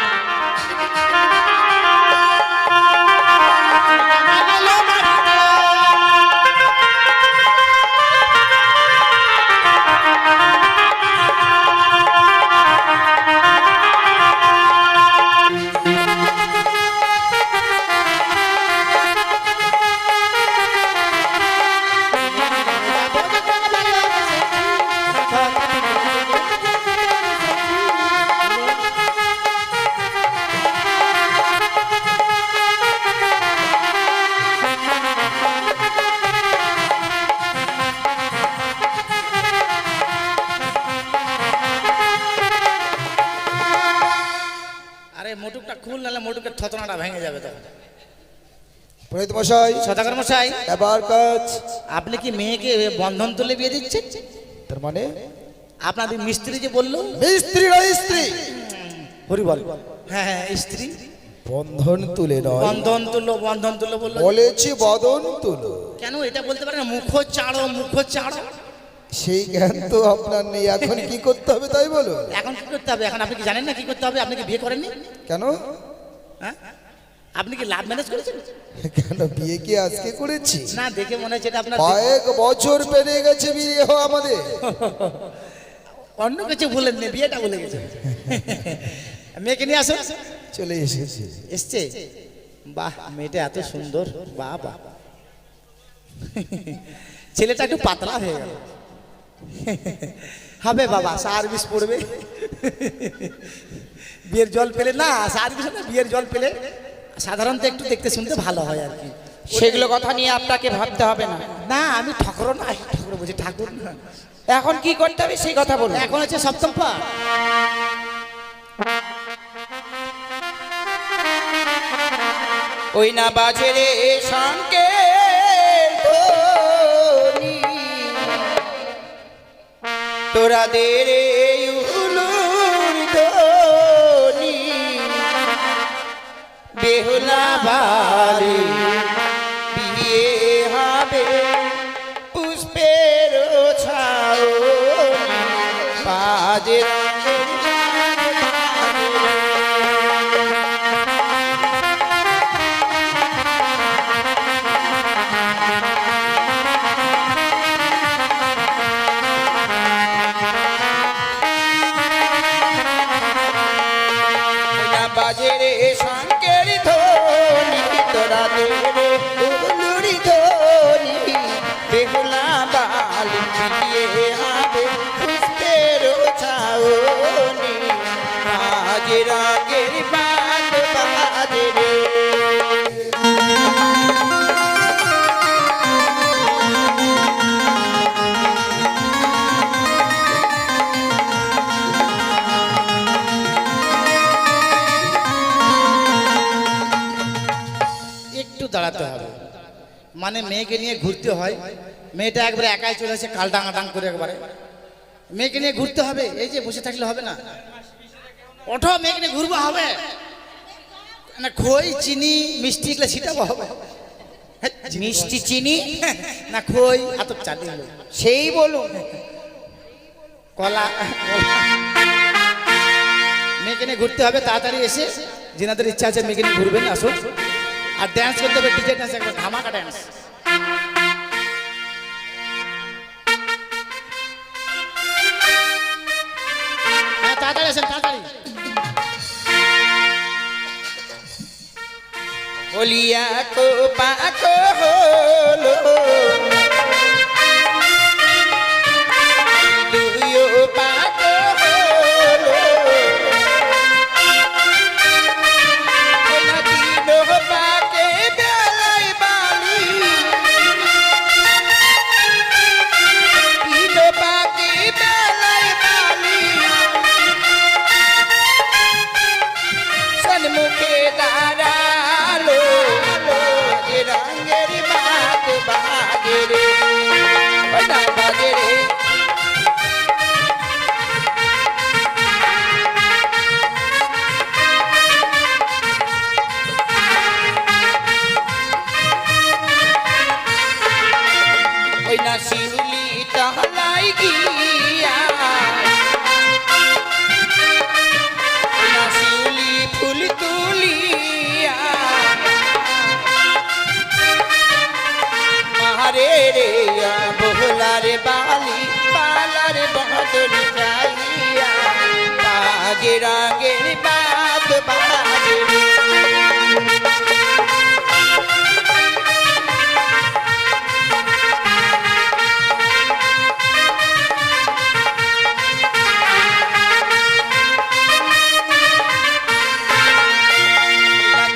আরে মোটুকটা খুল, নাহলে মোটুকের থতনাটা ভেঙে যাবে তখন। পুরোহিত মশাই সদাগর মশাই, এবার কাজ। আপনি কি মেয়েকে বন্ধন তুলে বিয়ে দিচ্ছেন? তার মানে আপনাদের মিস্ত্রি যে বললো, মিস্ত্রির স্ত্রী হরি বল, হ্যাঁ হ্যাঁ স্ত্রী, বন্ধন তুলে নয়, বন্ধন তুলো বন্ধন তুলো বললো। বলেছি বদন তুলো। কেন এটা বলতে পারে না, মুখ চাড়ো মুখ চাড়ো? সেই জ্ঞান তো আপনার নেই। এখন কি করতে হবে তাই বলো। এখন কি করতে হবে? এখন আপনি কি জানেন না কি করতে হবে? আপনি কি বিয়ে করেননি? কেন? হ্যাঁ, আপনি কি লাভ ম্যারেজ করেছেন? কেন বিয়ে কি আজকে করেছি? না, দেখে মনে হচ্ছে এটা আপনার কয়েক বছর পেরিয়ে গেছে বিয়ে হওয়া আমাদের। অন্য কিছু বলেন না, বিয়েটা বলে গেছে। মেয়েকে নিয়ে আসো। চলে এসেছে। এসছে? বাহ, মেয়েটা এত সুন্দর, বাহ বাহ। ছেলেটা একটু পাতলা হয়ে গেল। হবে বাবা, সার্ভিস পড়বে। বিয়ের জল পেলে না, সার্ভিস না, বিয়ের জল পেলে সাধারণত একটু দেখতে শুনতে ভালো হয় আর কি। সেগুলো কথা নিয়ে আপনাকে ভাবতে হবে না। না, আমি ঠাকুর না, ঠাকুর বলছি, ঠাকুর না। এখন কি করতে হবে সেই কথা বলুন। এখন হচ্ছে সপ্তম পাঠ। ওই না বাজে রে শঙ্কে তোরা দে রে উলুর ধ্বনি, বেহুলা বাড়ি বিয়ে হবে পুষ্পের ছাও, বাজে বাজে রে শঙ্কের ধ্বনি, তোরা দে রে উলুর ধ্বনি, বেহুলা বালি বিয়ে হবে পুষ্পের ছাউনি, বাজে রাগের বাদ বাজে রে। একটু দাঁড়াতে হবে, মানে মেয়েকে নিয়ে ঘুরতে হয়। মেয়েটা একবারে একাই চলে আসে, কাল ডাঙাডাং করে একবারে। মেয়েকে নিয়ে ঘুরতে হবে, এই যে বসে থাকলে হবে না। ওঠো, মেয়েকে নিয়ে ঘুরবো, হবে না। খই চিনি মিষ্টি এগুলো ছিটাবো, হবে। মিষ্টি চিনি না, খই এত চালি হলো, সেই বলুন। কলা। মেয়েকে নিয়ে ঘুরতে হবে, তাড়াতাড়ি এসে যেনাদের ইচ্ছা আছে মেয়েকে নিয়ে ঘুরবেন আসুন। আর ড্যান্স করতে হবে, ডিজে ড্যান্স, একটা ধামাকা ড্যান্স। হ্যাঁ, তাড়াতাড়ি আসেন, তাড়াতাড়ি। বলিয়া কো পাকো হলো দুইও পাকো হলো, ওনা তিনো পাকে বেলাই বালি, তিনো পাকে বেলাই বালি, সন্মুখে দাঁড়ালো রঙের বাদ বাজে রে, বাজে রে। ওই না শিউলি টহলাই গিয়া, ওই না শিউলি ফুল তুলিয়া, মারে রে বহুলার বালি পালার বদল চাইয়া, বাজে রাগের বাদ বাজে রে।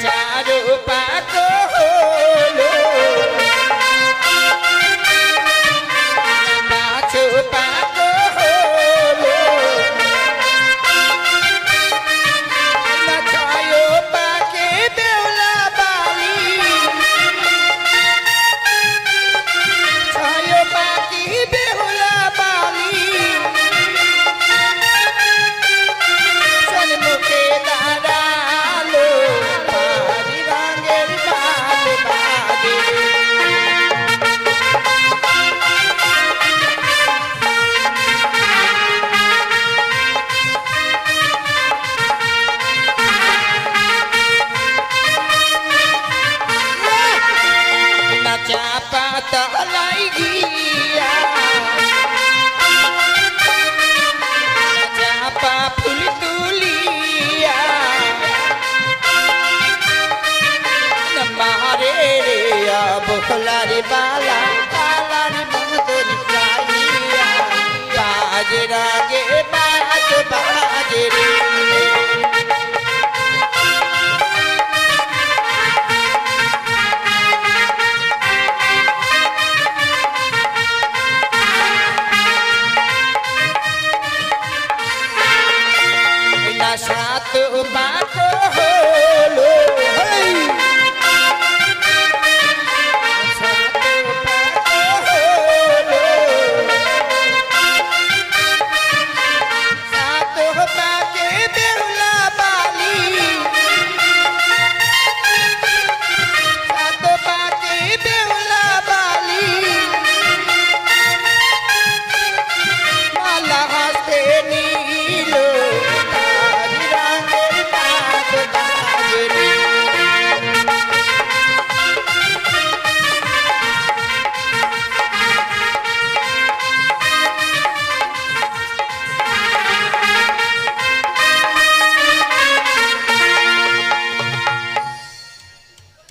চারো পাক হলো পাতালাই গিয়া চাপা ফুল তুলিয়া মারে রে বখলারে বালা কালার বদন চাইয়া বাজে রাগে বাজ বাজে রে সাত বাত হলো সাত বাত হলো সাত বাতে বেহুলা বালি সাত বাতে বেহুলা বালি মালা হাসতে নীল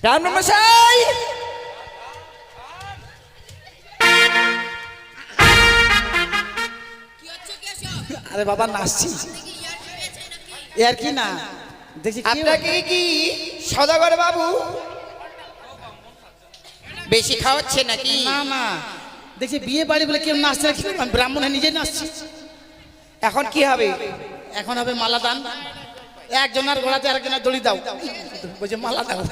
রাম নমস্কার আরে বাবা নাচছি আর কি না দেখছি আপনাকে কি সদাগর বাবু বেশি খাওয়াচ্ছে নাকি? না না দেখছি বিয়ে বাড়ি বলে কেউ নাচছে না, আমি ব্রাহ্মণ হয়ে নিজে নাচছি। এখন কি হবে? এখন হবে মালা দান। একজনের গলাতে আরেকজনের দড়ি দাও, বলছে মালা দাও।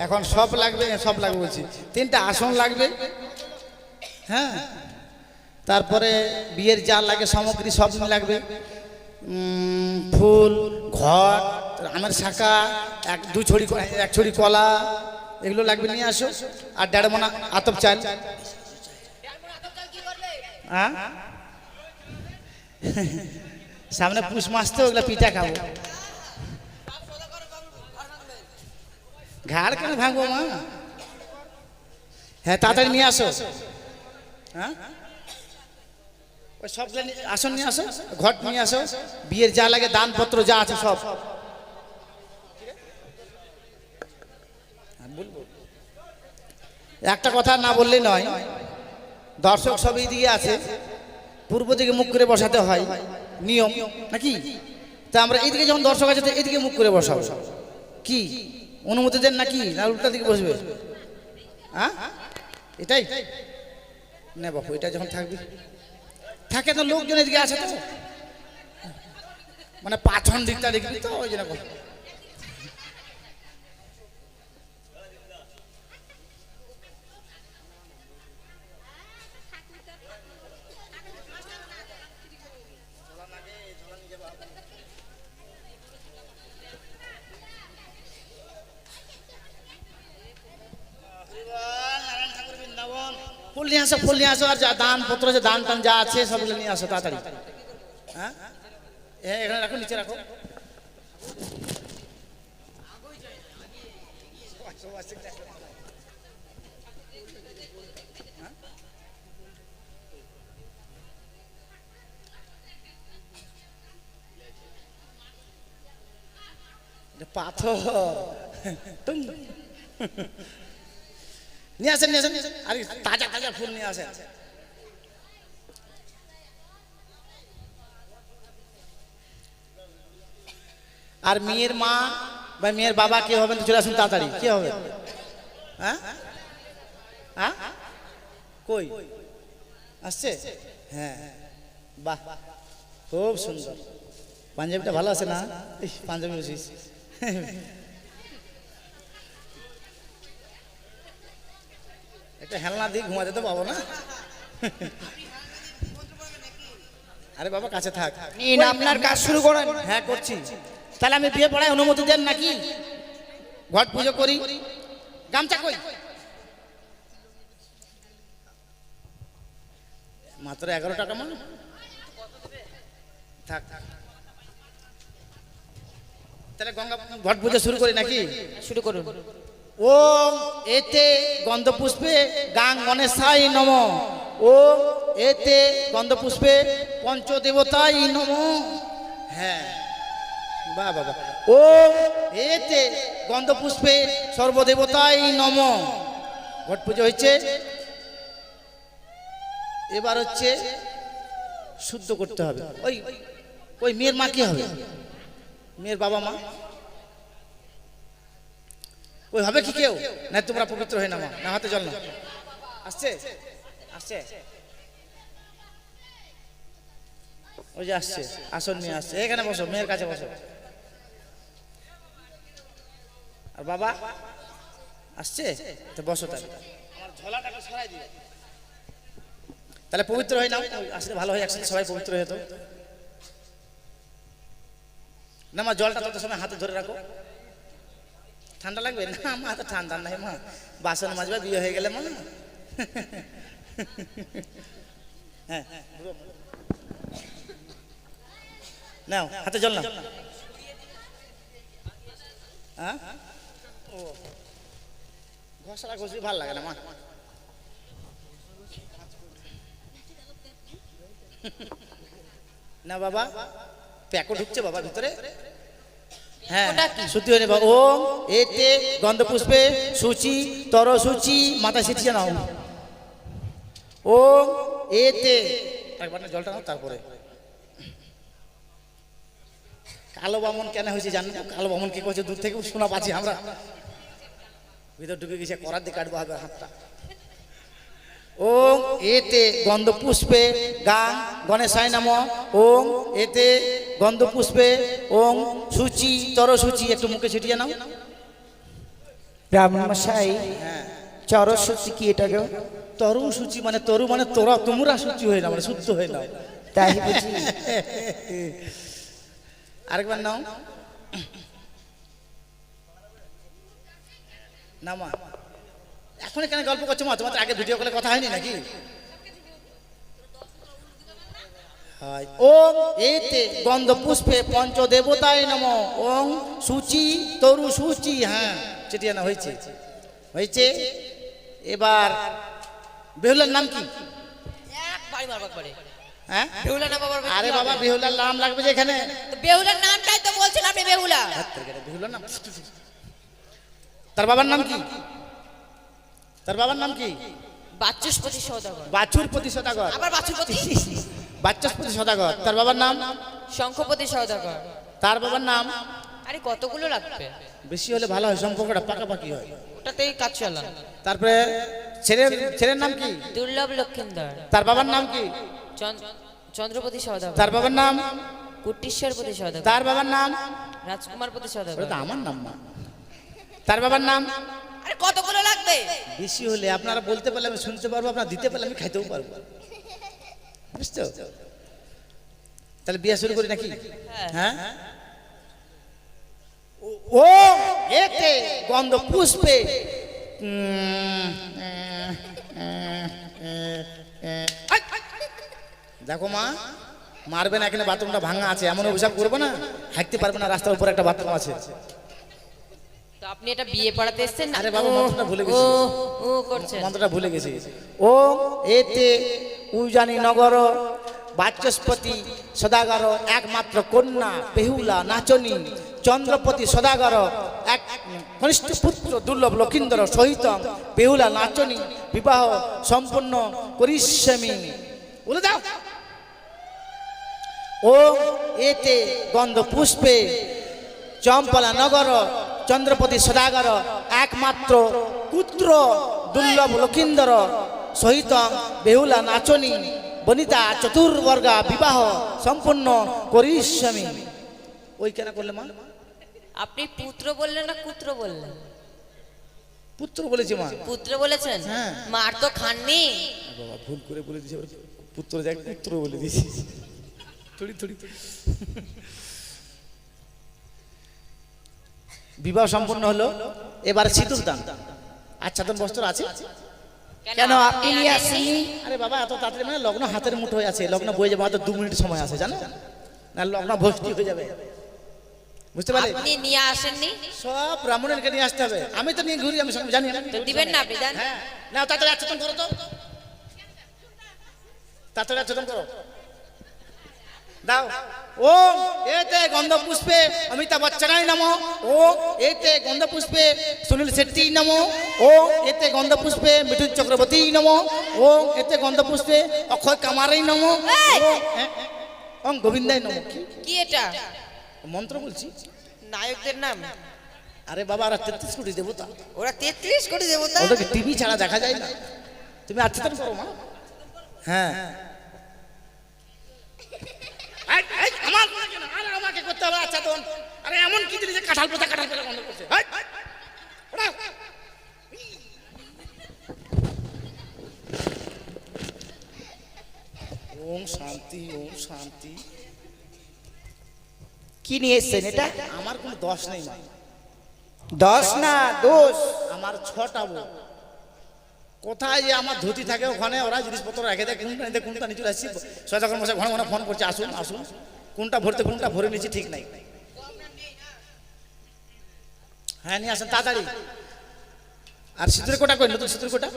এখন সব লাগবে, সব লাগবে বলছি। 3টা আসন লাগবে, হ্যাঁ। তারপরে বিয়ের যা লাগে সামগ্রী সব লাগবে, ফুল, ঘট, আমের শাঁখা, 1 ছড়ি কলা, এগুলো লাগবে, নিয়ে আসো। আর 1.5 মণ আতপ চাল। হ্যাঁ, সামনে পুষ মাস তো, ওগুলো পিঠা খাবো। ঘাড় কেন ভাঙবো মা? হ্যাঁ, তাড়াতাড়ি নিয়ে আসো। হ্যাঁ, ওই সব আসন নিয়ে আসো, ঘট নিয়ে আসো, বিয়ের যা লাগে দানপত্র যা আছে সব। একটা কথা না বললেই নয়, দর্শক সব এইদিকে আছে, পূর্ব দিকে মুখ করে বসাতে হয়, নিয়ম নাকি? তা আমরা এইদিকে যখন দর্শক আছে তো এইদিকে মুখ করে বসাবো, কি অনুমতি দেন নাকি? না উল্টা দিকে বসবে? হ্যাঁ, এটাই না বাপু, এটা যখন থাকবে থাকে তো লোকজন এদিকে আছে তো, মানে পাছন দিকটা দেখবি তো, ওই জন্য। ফুল নিয়ে আসো, ফুল নিয়ে আসো, আর যা দান পত্র আছে, দান টান যা আছে সবগুলো নিয়ে আসো তাড়াতাড়ি। হ্যাঁ, এখানে রাখো, নিচে রাখো। পাথর নিয়ে আসেন, নিয়ে আসেন, আর তাজা তাজা ফুল নিয়ে আসেন। আর মেয়ের মা বা মেয়ের বাবা কে হবেন চলে আসুন তাড়াতাড়ি। কে হবে? হ্যাঁ, হ্যাঁ কই আসছে? হ্যাঁ বাহ খুব সুন্দর। পাঞ্জাবিটা ভালো আছে না? ইস, পাঞ্জাবি বসিস। একটা হেলনা দিয়ে ঘুমাতে তো পাবো না। আরে বাবা কাছে থাক। নিন আপনার কাজ শুরু করেন। হ্যাঁ করছি। তাহলে আমি বিয়ে পড়ায় অনুমতি দেন নাকি? ঘট পুজো করি। গামছা কই? মাত্র 11 টাকা মা। থাক থাক। তাহলে গঙ্গা ঘট পুজো শুরু করি নাকি? শুরু করুন। ওম এতে গন্ধপুষ্পে গাং গণেশাই নম। ওম এতে গন্ধপুষ্পে পঞ্চদেবতাই নম। হ্যাঁ বাহ বাবা। ওম এতে গন্ধপুষ্পে সর্বদেবতাই নম। ঘট পুজো হয়েছে। এবার হচ্ছে শুদ্ধ করতে হবে। ওই ওই মেয়ের মা কি হবে? মেয়ের বাবা মা ওই হবে কি কেউ? না তোমরা পবিত্র হয়ে নামা, না হাতে জল না। আসছে আসছে ওই যে আসছে, আসন নিয়ে আসছে। এখানে বসো, মেয়ের কাছে বসো। আর বাবা আসছে তো বসো। তাহলে আমার ঝোলাটাকে সরাই দিও। তাহলে পবিত্র হয়ে নাও। আসলে ভালো হয় একসাথে সবাই পবিত্র হয়ে যেত না। মা জলটা তত সময় হাতে ধরে রাখো। ঠান্ডা লাগবে না মা? তো ঠান্ডা নাই মা, বাসন মাজবা, বিয়ে হয়ে গেলে মা। হ্যাঁ নাও হাতে জল নাও। হ্যাঁ ও ঘষা ঘষি ভালো লাগে না মা। না বাবা প্যাকো ঢুকছে বাবা ভিতরে। হ্যাঁ সত্যি হয়ে বাবা। ওম এতে গন্ধপুষ্পে সূচি তর সূচি মাথা ছিটিয়ে নাও। ওম এতে একবার না জলটা নাও। তারপরে কালো বামন কেন হয়েছে জানেন? কালো বামন কি করছে? দূর থেকে শোনা পাচ্ছি আমরা। ভিতর ঢুকে গেছে, করার দিয়ে কাটবো আগে হাতটা। ওম এতে গন্ধপুষ্পে গাং গণেশায় নম। ওম এতে গন্ধপুষ্পে ওম সূচি তর সূচি। একটু মুখে ছিটিয়ে নাও। ব্রাহ্মণমশাই হ্যাঁ চরসূচি কি এটা গো? তরু সূচি মানে তরু মানে তোরা তোমরা সূচি হয়ে না, মানে শুদ্ধ হয়ে নাও। তাই বুঝি? আরেকবার নাও না মা। এখন এখানে গল্প করছো মা? তোমার আগে ভিডিও কলে কথা হয়নি নাকি? ওম এতে গন্ধপুষ্পে পঞ্চদেবতায় নম। ওম সূচি তরু সূচি। হ্যাঁ চিটিয়ে না হয়েছে হয়েছে। এবার বেহুলার নাম কি? একবারই মারবার পারে। হ্যাঁ বেহুলা না বাবার? আরে বাবা বেহুলার নাম লাগবে যে এখানে। বেহুলার নামটাই তো বলছেন আপনি। বেহুলা বেহুলার নাম। তার বাবার নাম কি? তার বাবার নাম কি? বাচস্পতি সওদাগর। বাছুরপতি সদাগর। আবার বাচস্পতি? বাচস্পতি সদাগর। তার বাবার নাম? শঙ্খপতি সওদাগর। তার বাবার নাম? আরে কতগুলো লাগবে? বেশি হলে ভালো হয়, সম্পর্কটা পাকাপাকি হয়। ওটাতেই কাজ চালান। তারপরে ছেলের নাম কি? দুর্লভ লক্ষিন্দর। তার বাবার নাম কি? চন্দ্রপতি সওদাগর। তার বাবার নাম? কুট্টিশ্বরপতি সওদাগর। তার বাবার নাম? রাজকুমারপতি সওদাগর। ওটা তো আমার নাম না। তার বাবার নাম? আরে কতগুলো লাগবে? বেশি হলে আপনারা বলতে পারলে আমি শুনতে পারবো, আপনারা দিতে পারলে আমি খাইতেও পারবো, বুঝছো? তাহলে বিয়ে শুরু করি নাকি? হ্যাঁ ও এতে গন্ধ পুষ্পে দেখো মা মারবে না, এখানে বাথরুমটা ভাঙা আছে, এমন অভিশাপ করবো না হাঁটতে পারবে না, রাস্তার উপর একটা বাথরুম আছে। তো আপনি এটা বিয়ে পড়াতে এসেছেন না? আরে বাবা মন্ত্রটা ভুলে গেছি, ও করছেন মন্ত্রটা ভুলে গেছি। ও এতে উজানি নগর বাচস্পতি সদাগর একমাত্র কন্যা বেহুলা নাচনী চন্দ্রপতি সদাগর এক কনিষ্ঠ পুত্র দুর্লভ লক্ষিন্দর সহিত বেহুলা নাচনী বিবাহ সম্পন্ন করিষ্যামি। বলে দাও। ও এতে গন্ধ পুষ্পে চম্পলা নগর চন্দ্রপতি সদাগর একমাত্র পুত্র দুর্লভ লক্ষিন্দর সহিত বেহুলা নাচনী বনিতা চতুর্বর্গা বিবাহ সম্পূর্ণ করিষ্যামি। ওই কেন করলে মা? আপনি পুত্র বললেন না পুত্র বললেন? পুত্র বলেছি মা। পুত্র বলেছেন? হ্যাঁ। মার তো খাননি। বাবা ভুল করে বলে দিয়েছি, পুত্র যাক পুত্র বলে দিয়েছি। থোড়ি থোড়ি বিবাহ সম্পন্ন হলো, এবার সিঁদুর দান। আচ্ছাদন বস্ত্র আছে? কেন আপনি নিয়ে আসেননি? আরে বাবা এত তাড়াতাড়ি মানে লগ্ন হাতের মুঠোয় আছে, লগ্ন বয়ে যাবে, মাত্র 2 মিনিট সময় আছে জানো না, লগ্ন ভর্তি হয়ে যাবে, বুঝতে পারলে? আপনি নিয়ে আসেননি? সব ব্রাহ্মণেরকে নিয়ে আসতে হবে, আমি তো নিয়ে ঘুরি, আমি সব জানি না। তো দিবেন না আপনি দেন। হ্যাঁ নাও তাড়াতাড়ি আচ্ছাদন করো, তো তাড়াতাড়ি আচ্ছাদন করো, দাও। ও এতে গন্ধ পুষ্পে অমিতাভ বচ্চনায় নমঃ। ও এতে গন্ধ পুষ্পে সুনীল শেট্টি নমঃ। ও এতে গন্ধ পুষ্পে মিঠুন চক্রবর্তী নমঃ। ও এতে গন্ধ পুষ্পে অক্ষয় কামারাই নমঃ। ওং গোবিন্দাই নমঃ। কি এটা? মন্ত্র বলছি, নায়কদের নাম? আরে বাবা আর 33 কোটি দেবতা, ওরা 33 কোটি দেবতা? ওদেরকে টিভি ছাড়া দেখা যায় না। তুমি আচ্ছাদন করো মা। হ্যাঁ আমাকে করতে হবে আচ্ছাদন। আরে এমন কি জিনিস কাঁঠাল পোতা গন্ধ করছে। ওম শান্তি, ওম শান্তি। কি নিয়ে এসছেন এটা? আমার কোনো দোষ নেই মা। 10 না দোষ। আমার 6টা বউ। কোথায় যে আমার ধুতি থাকে ওখানে ওরা জিনিসপত্র রেখে দেয়, কোনটা নিচে আসছি। সজাগর মশাই ঘন ঘন ফোন করছে, আসুন আসুন, কোনটা ভরতে কোনটা ভরে নিচ্ছি ঠিক নাই। হ্যাঁ নিয়ে আসেন তাড়াতাড়ি। আর সিঁদুরের কোটা কই, নতুন সিঁদুরের কোটা?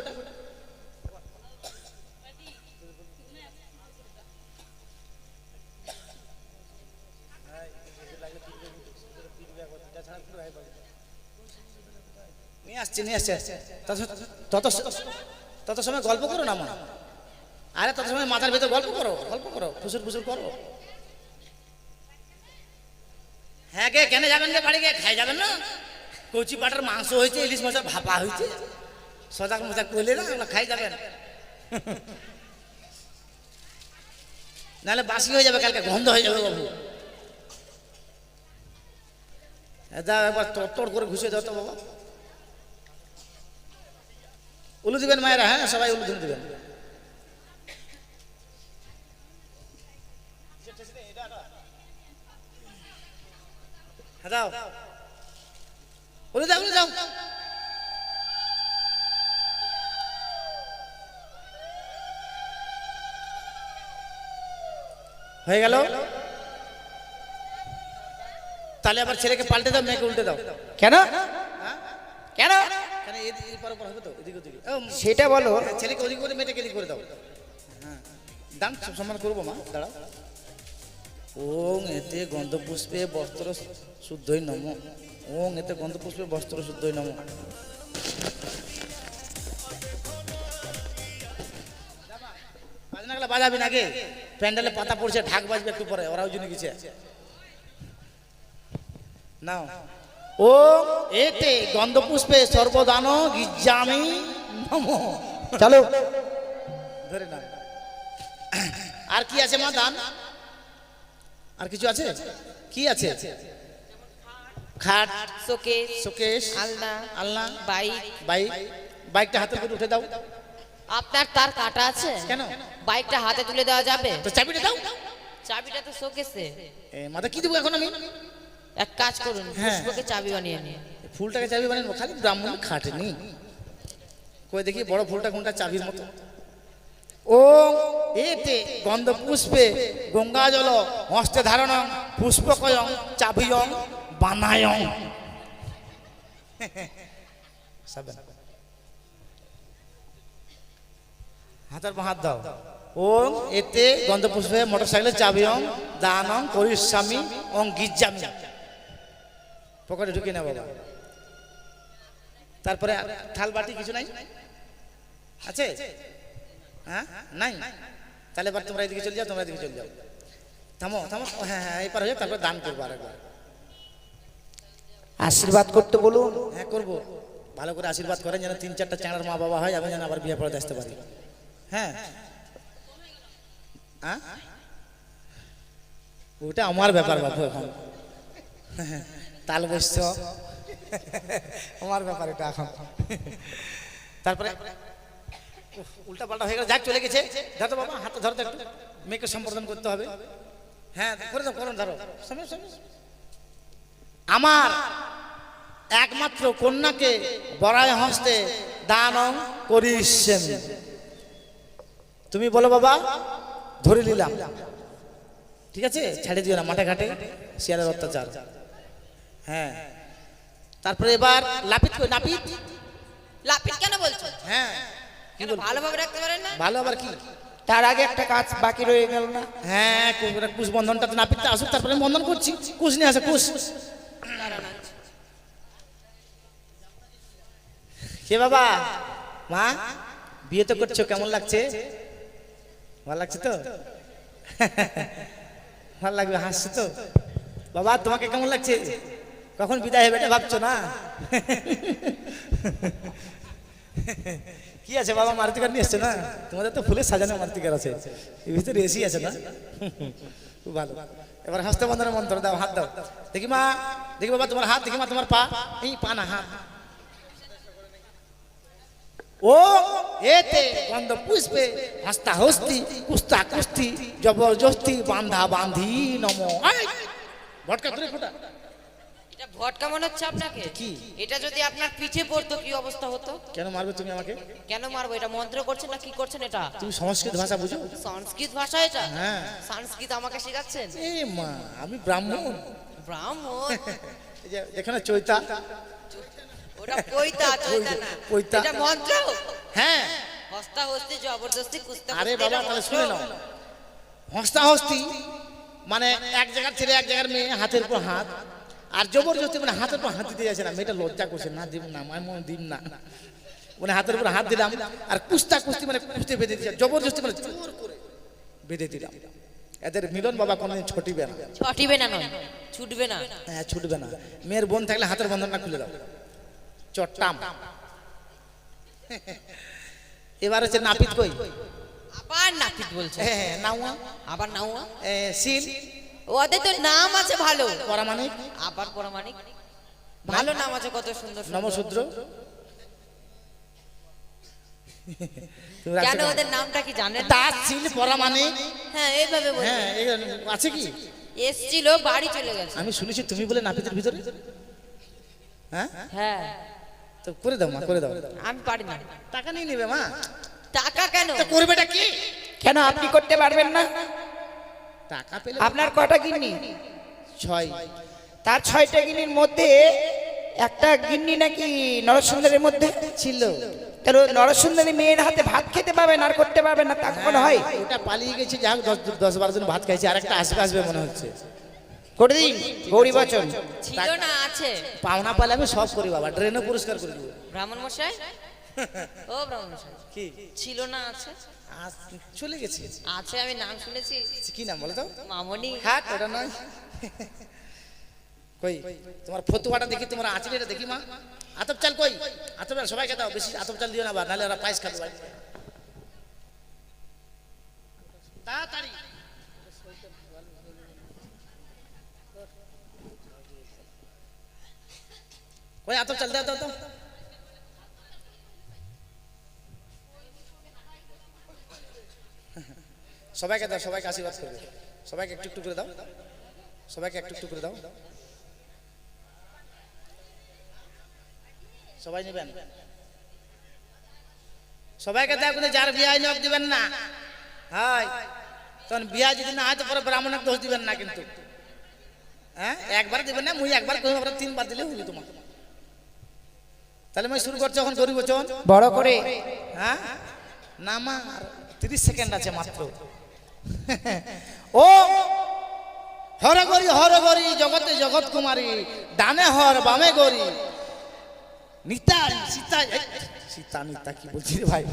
নিয়ে আসছে নিয়ে আসছে। তত সময় গল্প করো না মা। আরে তত সময় মাথার ভেতর গল্প করো, গল্প করো, ফুসুর ফুসুর করো। হ্যাঁ গে কেন যাবেন গে বাড়ি, গে খাই যাবেন না? কচি পাটার মাংস হয়েছে, ইলিশ মাছের ভাপা হয়েছে, সজাগ মজাক করলে না ওগুলো খাই যাবেন, নাহলে বাসি হয়ে যাবে, কালকে গন্ধ হয়ে যাবে বাবু। দাও একবার তোড় করে ঘুষে দাও তো বাবা। উলু দিবেন মায়েরা, হ্যাঁ সবাই উলু দিবেন। দাও উলু দাও, উলু দাও। হয়ে গেল? তাহলে আবার ছেলেকে পাল্টে দাও, মেয়েকে উল্টে দাও। কেন? কেন কেন এদিকে হবে তো, এদিকে ওদিকে সেটা বলো। ছেলেকে ওদিকে করে মেয়েটাকে এদিকে করে দাও। হ্যাঁ দান সব সম্মান করবো মা, দাঁড়াও। ওং এতে গন্ধপুষ্পে বস্ত্র শুদ্ধই নম। ওং এতে গন্ধপুষ্পে বস্ত্র শুদ্ধই নম। বাজনা গেলে বাজাবি না গে, প্যান্ডেলে পাতা পড়ছে, ঢাক বাজবে একটু পরে, ওরাও জন্য গেছে। নাও। ও এতে গন্ধপুষ্পে সর্বদান গিজ্জামি নম। চলো ধরে নাও। আর কি আছে মা দান? আর কিছু আছে? কি আছে? খাট, শোকেস, শোকেস, আলনা, আলনা, বাইক। বাইকটা হাতে করে উঠে দাও। আপনার তার কাটা আছে? কেন? বাইকটা হাতে তুলে দেওয়া যাবে? তো চাবিটা দাও। চাবিটা তো শোকেসে। মাথা কি দেবো এখন আমি? এক কাজ করুন, হ্যাঁ। পুষ্পকে চাবি বানিয়ে নিয়ে। ফুলটাকে চাবি বানাবো? খালি ব্রাহ্মণ খাটেনি, কই দেখি বড় ফুলটা কোনটা চাবির মতো। ও এতে গন্ধ পুষ্পে গঙ্গা জল হস্তে ধারণ পুষ্পকয়ং চাবিয়ং বানায়ং। হাতের হাত দাও। ওং এতে গন্ধ পুষ্পে মোটরসাইকেলের চাবিয়ং দানং করিষ্যামি ওং গিজ্জামি। পকেটে ঢুকে না বাবা। তারপরে থাল বাটি কিছু নাই আছে? হ্যাঁ নাই? তাহলে এবার তোমরা এদিকে চলে যাও, তোমরা এদিকে চলে যাও। থামো থামো, হ্যাঁ হ্যাঁ এবার হয়ে যাও, তারপরে দান করবো আরেকবার। আশীর্বাদ করতে বলুন। হ্যাঁ করবো। ভালো করে আশীর্বাদ করেন যেন 3-4টা চ্যাংড়ার মা বাবা হয়, আমি যেন আবার বিয়ে পড়াতে আসতে পারি। হ্যাঁ ওটা আমার ব্যাপার বাবু, এখন তাল বসছ আমার ব্যাপার এটা এখন। তারপরে উল্টা পাল্টা হয়ে গেল, যাক চলে গেছে। ধরো বাবা, হাতে ধরো একটু, মেয়েকে সম্বোধন করতে হবে। হ্যাঁ করে দাও, করুন, ধরো। আমার একমাত্র কন্যাকে বড়ায় হস্তে দান করিছেন। তুমি বলো বাবা, ধরে নিলাম, ঠিক আছে, ছেড়ে দিও না মাঠে ঘাটে শিয়ালের অত্যাচার। হ্যাঁ তারপরে এবার লাপিত কই, নাপিত লাপিত কেন বলছো? হ্যাঁ কেন ভালোভাবে রাখতে পারেন না? ভালো আবার কি? তার আগে একটা কাজ বাকি রয়ে গেল না? হ্যাঁ কুশ বন্ধনটা তো নাপিতটা আসুক, তারপরে আমি বন্ধন করছি। কুশ নিয়ে আসে, কুশ। কে বাবা? মা বিয়ে তো করছো, কেমন লাগছে? ভালো লাগছে তো? ভালো লাগবে, হাসছো তো? বাবা তোমাকে কেমন লাগছে? কখন বিদায় হবে এটা ভাবছো না? কি আছে বাবা, মারুতি কার নিয়ে এসছে না? তোমাদের তো ফুলের সাজানো মারুতি কার আছে, এর ভিতরে এসি আছে না? খুব ভালো। এবার হস্তে বন্ধনের মন্ত্র দাও, হাত দাও। দেখি মা, দেখি বাবা তোমার হাত, দেখি মা তোমার পা। এই পা না, হাত। ও এতে গন্ধ পুষ্পে হস্তা হস্তি কুস্তা কুস্তি জবরদস্তি বান্ধা বান্ধি নম। ভটকা ধরে ফোটা। এটা ভটকা মনে হচ্ছে আপনাকে? কি? এটা যদি আপনার পিঠে পড়তো কি অবস্থা হতো? কেন মারবে তুমি আমাকে? কেন মারবো? এটা মন্ত্র করছেন না কি করছেন এটা? তুমি সংস্কৃত ভাষা বুঝো? সংস্কৃত ভাষা এটা? হ্যাঁ। সংস্কৃত আমাকে শেখাচ্ছেন? এ মা, আমি ব্রাহ্মণ। ব্রাহ্মণ? এই যে যেখানে চৈতা, ওটা পৈতা, চৈতা না। পৈতা। এটা মন্ত্র? হ্যাঁ। হস্তা হস্তি জবরদস্তি কুস্তা আরে কুস্তি, বাবা এটা তাহলে মন্ত্র? শুনে নাও। হস্তা হস্তি মানে এক জায়গার ছেলে এক জায়গার মেয়ে, হাতের উপর হাত। আর জবরদস্তি মানে হাতের উপর হাত দিতে যাচ্ছে না, মেয়েটা লজ্জা করছে না, দিব না, আমি মনে দিন না, মানে হাতের উপর হাত দিলাম। আর কুস্তা কুস্তি মানে কুস্তি বেঁধে দিচ্ছে, জবরদস্তি মানে জোর করে বেঁধে দিলাম। এদের মিলন বাবা কোনোদিন ছুটিবে না। ছটিবে না নয়, ছুটবে না। হ্যাঁ ছুটবে না। মেয়ের বোন থাকলে হাতের বন্ধনটা খুলে দাও, চট্টাম। এবার হচ্ছে নাপিত কই। আবার নাপিত বলছে? হ্যাঁ নাওয়া, আবার নাউয়া? শিল, ওদের তো নাম আছে ভালো। পরামানিক, আবার পরামানিক, ভালো নাম আছে, কত সুন্দর সুন্দর। নমশূদ্র। কেন ওদের নামটা কি জানেন? তার শিল, পরামানিক। হ্যাঁ এইভাবে বলছে। হ্যাঁ আছে কি? এসছিল, বাড়ি চলে গেছে। আমি শুনেছি তুমি বলে নাপিতের ভিতরে। হ্যাঁ হ্যাঁ তো করে দাও মা, করে দাও। আমি পারি না। টাকা নিয়ে নেবে মা। টাকা কেন? তা করবেটা কি? কেন আপনি করতে পারবেন না? টাকা পেলে আপনার কটা গিন্নি? 6। তার 6টা গিন্নির মধ্যে একটা গিন্নি নাকি নরসুন্দরের মধ্যে ছিল। তাহলে নরসুন্দরী মেয়ের হাতে ভাত খেতে পাবেন আর করতে পারবেন না, তা কখনো হয়? ওটা পালিয়ে গেছে, যাক 10-12 জন ভাত খাইছে, আর একটা আসবে আসবে মনে হচ্ছে। করে দিন গৌরী বচন। ছিল না, আছে। পাওনা পালে আমি সব করি বাবা, ড্রেনও পুরস্কার করে দেবো। ব্রাহ্মণ মশাই, ও ব্রাহ্মণ মশাই, কি ছিল না, আছে? চলে গেছে। আছে, আমি নাম শুনেছি। কি নাম বলো তো? মামনি। হ্যাঁ ওটা নয়। কই তোমার ফতুয়াটা দেখি, তোমার আঁচড়িটা দেখি মা। আতপ চাল কই? আতপ চাল সবাইকে দাও, বেশি আতপ চাল দিও না, নাহলে ওরা পায়েস খাবে বাড়িতে। তাড়াতাড়ি। কই আতপ চাল দাও, দাও তো। সবাইকে দাও, সবাইকে আশীর্বাদ করবে। সবাইকে একটু একটু করে দাও, সবাইকে একটু একটু করে দাও। সবাই নেবেন, সবাইকে দেয়, কিন্তু যার বিয়ে হয়নি ওকে দিবেন না। হাই তখন বিয়ে যদি না হয় তো পরে ব্রাহ্মণের দোষ দিবেন না কিন্তু। হ্যাঁ একবার দিবেন না, মুই একবার কই, 3বার দিলে হইবে তোমার। তাহলে মই শুরু করছি এখন গরিব বচন বড় করে। হ্যাঁ না মা, 30 সেকেন্ড আছে মাত্র। ও হরগরি হরগরি জগতে জগৎ কুমারী, ডানে হর বামে গরি, নিতাই সীতাই, সীতা নিতা কি বলছি রে ভাই,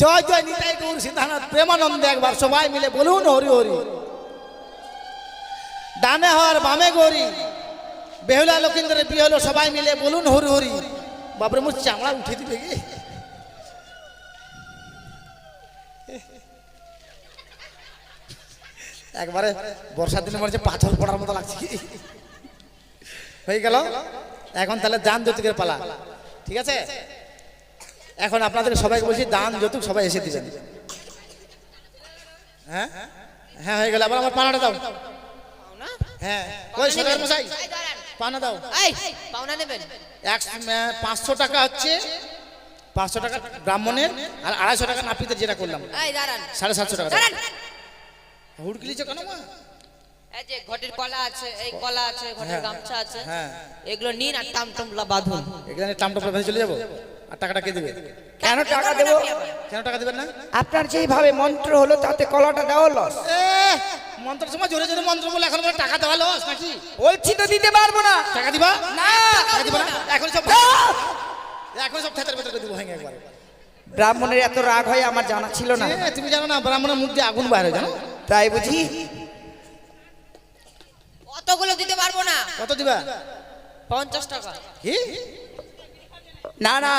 জয় জয় নিতাই গৌর সীতানাথ প্রেমানন্দে, একবার সবাই মিলে বলুন হরি হরি। ডানে হর বামে গরি, বেহুলা লক্ষিন্দরের বিয়ে হলো, সবাই মিলে বলুন হরি হরি। বাপরে মোর চামড়া উঠে দিবে গে। একবারে বর্ষার দিনে মনে হচ্ছে পাথর পড়ার মতো লাগছে। হয়ে গেল, এখন তাহলে দান যৌতুকের পালা। ঠিক আছে, এখন আপনাদের সবাইকে বলছি দান যৌতুক সবাই এসে দিবেন। হ্যাঁ হ্যাঁ হয়ে গেল। আবার আমার পানাটা দাও। হ্যাঁ ওই সরকার মশাই পানা দাও। এই পাওনা নেবেন? 500 টাকা হচ্ছে, 500 টাকা ব্রাহ্মণের, আর 250 টাকা নাপিতের যেটা করলাম, এই দাঁড়ান 750 টাকা। দাঁড়ান। হুড়কিলিছে কেন মা? এই যে ঘটের কলা আছে, এই কলা আছে, ঘটের হ্যাঁ, গামছা আছে, হ্যাঁ। এগুলো নিন আর টামটমলা বাঁধুন। এখানে টামটা ভেঙে চলে যাবো, আর টাকাটা কে দেবে? কেন টাকা দেবো? কেন টাকা দেবেন না? আপনার যেইভাবে মন্ত্র হলো তাতে কলাটা দেওয়া লস। মন্ত্রের সময় জোরে জোরে মন্ত্র বলে এখন বলে টাকা দেওয়া লস নাকি? বলছি তো দিতে পারবো না। টাকা দিবা না টাকা দিবা না? এখন সব থেতার ভেতর করে দিব ভেঙে একবারে। ব্রাহ্মণের এত রাগ হয় আমার জানা ছিল না। তুমি জানো না ব্রাহ্মণের মুখ দিয়ে আগুন বাইরে, জানো? তাই বুঝি? অতগুলো দিতে পারবো না। কত দিবা? 50 টাকা। কি? না না,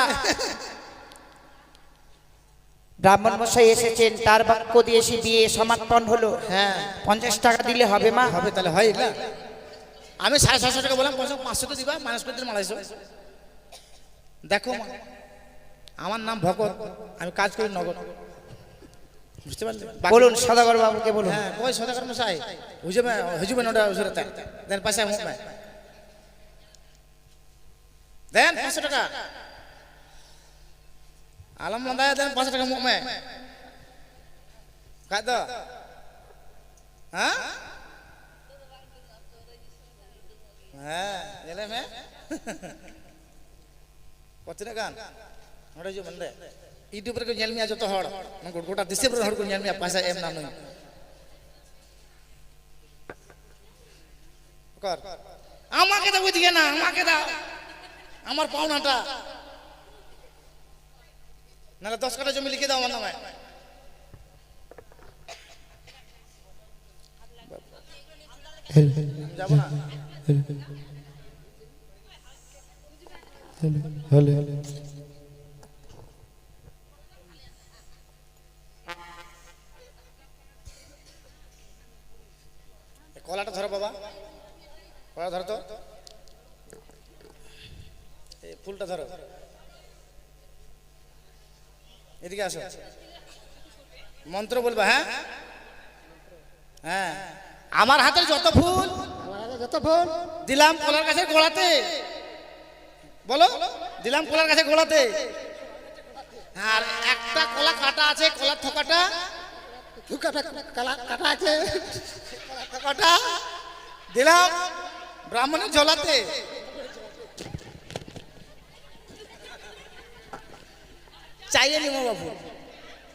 ব্রাহ্মণ মশাই এসেছেন, তার বাক্য দিয়ে সে বিয়ে সমাপন হলো। হ্যাঁ 50 টাকা দিলে হবে মা? হবে, তাহলে হয় না? আমি 750 টাকা বললাম, 500 তো দিবা, মাইনাস করে দিলে মালাইছো। দেখো মা, আমার নাম ভকত, আমি কাজ করি নগদ, বুঝতে পারলে? বলুন সদাগর বাবুকে বলুন। হ্যাঁ কই সদাগর মশাই হুজুবে ওটা হুজুরতে দেন পয়সা মুখ মে দেন 500 টাকা। আলম মন্দায় দেন 500 টাকা মুখ মে কাট দো। হ্যাঁ হ্যাঁ এলে মে পতিনা গান নড়ে যে মন্ডে यूट्यूब रे को नेल मिया जतो हड़ मन गोटा दिसे पर हड़ को नेल मिया पैसा एम नाम नहीं कर আমাকে দাও ওইদিকে না, আমাকে দাও আমার পাওনাটা, নালে 10 কাঠা জমি লিখে দাও আমার নামে। যাবো না কলাটা ধরো বাবা, কলা ধরো তো, এই ফুলটা ধরো, এদিকে আসো, মন্ত্র বলবা। হ্যাঁ হ্যাঁ আমার হাতে যত ফুল দিলাম কলার কাছে গোড়াতে, বলো দিলাম কলার কাছে গোড়াতে, আর একটা কলা কাটা আছে, কলার থকাটা কাটা আছে, কাটা দিলাম ব্রাহ্মণের ঝোলাতে। চাইয়ে নিব বাবু,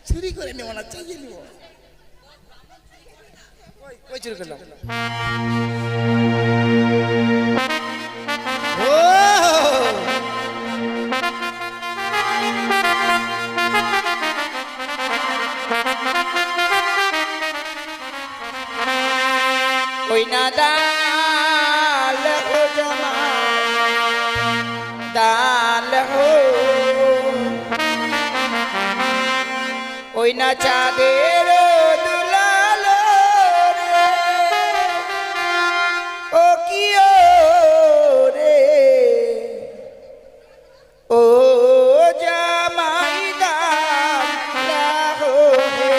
চুরি করে নেব না, চাইয়ে নিব। কই চুরি করলাম? ও ওই না দাল হো জমা দাল হো, ওই না চাঁদের দুলালো রে, ও কি রে, ও জামাই দাল হো হে।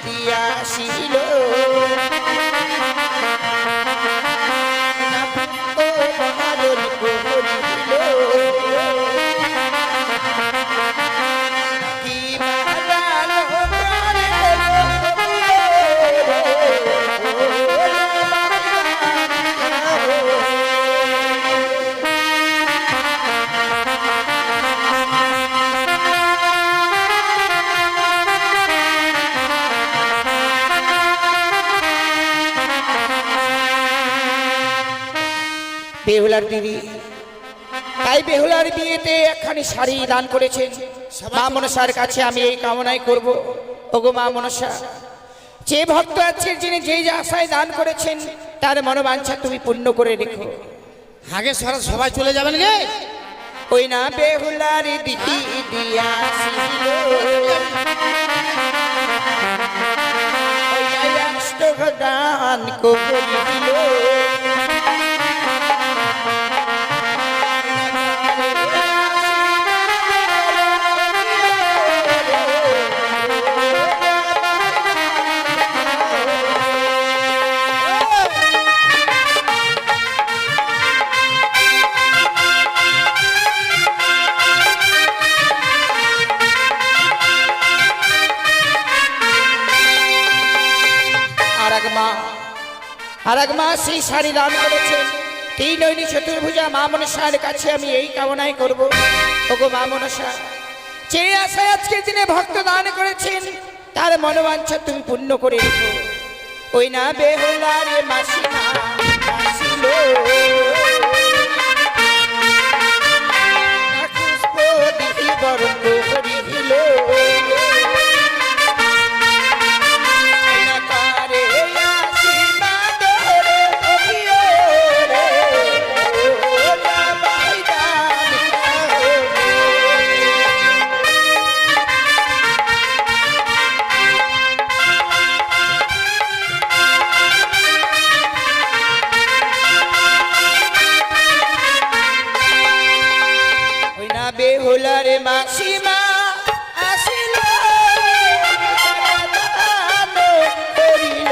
দিয়াছিল বেহুলার দিদি তাই বেহুলার বিয়েতে একখানি শাড়ি দান করেছেন। মা মনসার কাছে আমি এই কামনাই করব, ওগো মা মনসা, যে ভক্ত আছে যিনি যেই আশায় দান করেছেন তার মনোবাঞ্ছা তুমি পূর্ণ করে রেখো। আগে সবাই চলে যাবেন গে। ওই না বেহুলার দিদি দিয়াছিল, ওই অষ্ট দান করিল, আর এক মা সেই শাড়ি দান করেছেন। তিন নয়নী চতুর্ভুজা মা মনসার কাছে আমি এই কামনাই করব, ওগো মা মনসা, যে আশায় আজকের দিনে ভক্ত দান করেছেন তার মনোবাঞ্ছা তুমি পূর্ণ করে রেখো। ওই না বেহুলার মাসিমা আসিল, পুষ্প দিহি বরণ করিল, বেহুলার মাসিমা আসিল, করিল,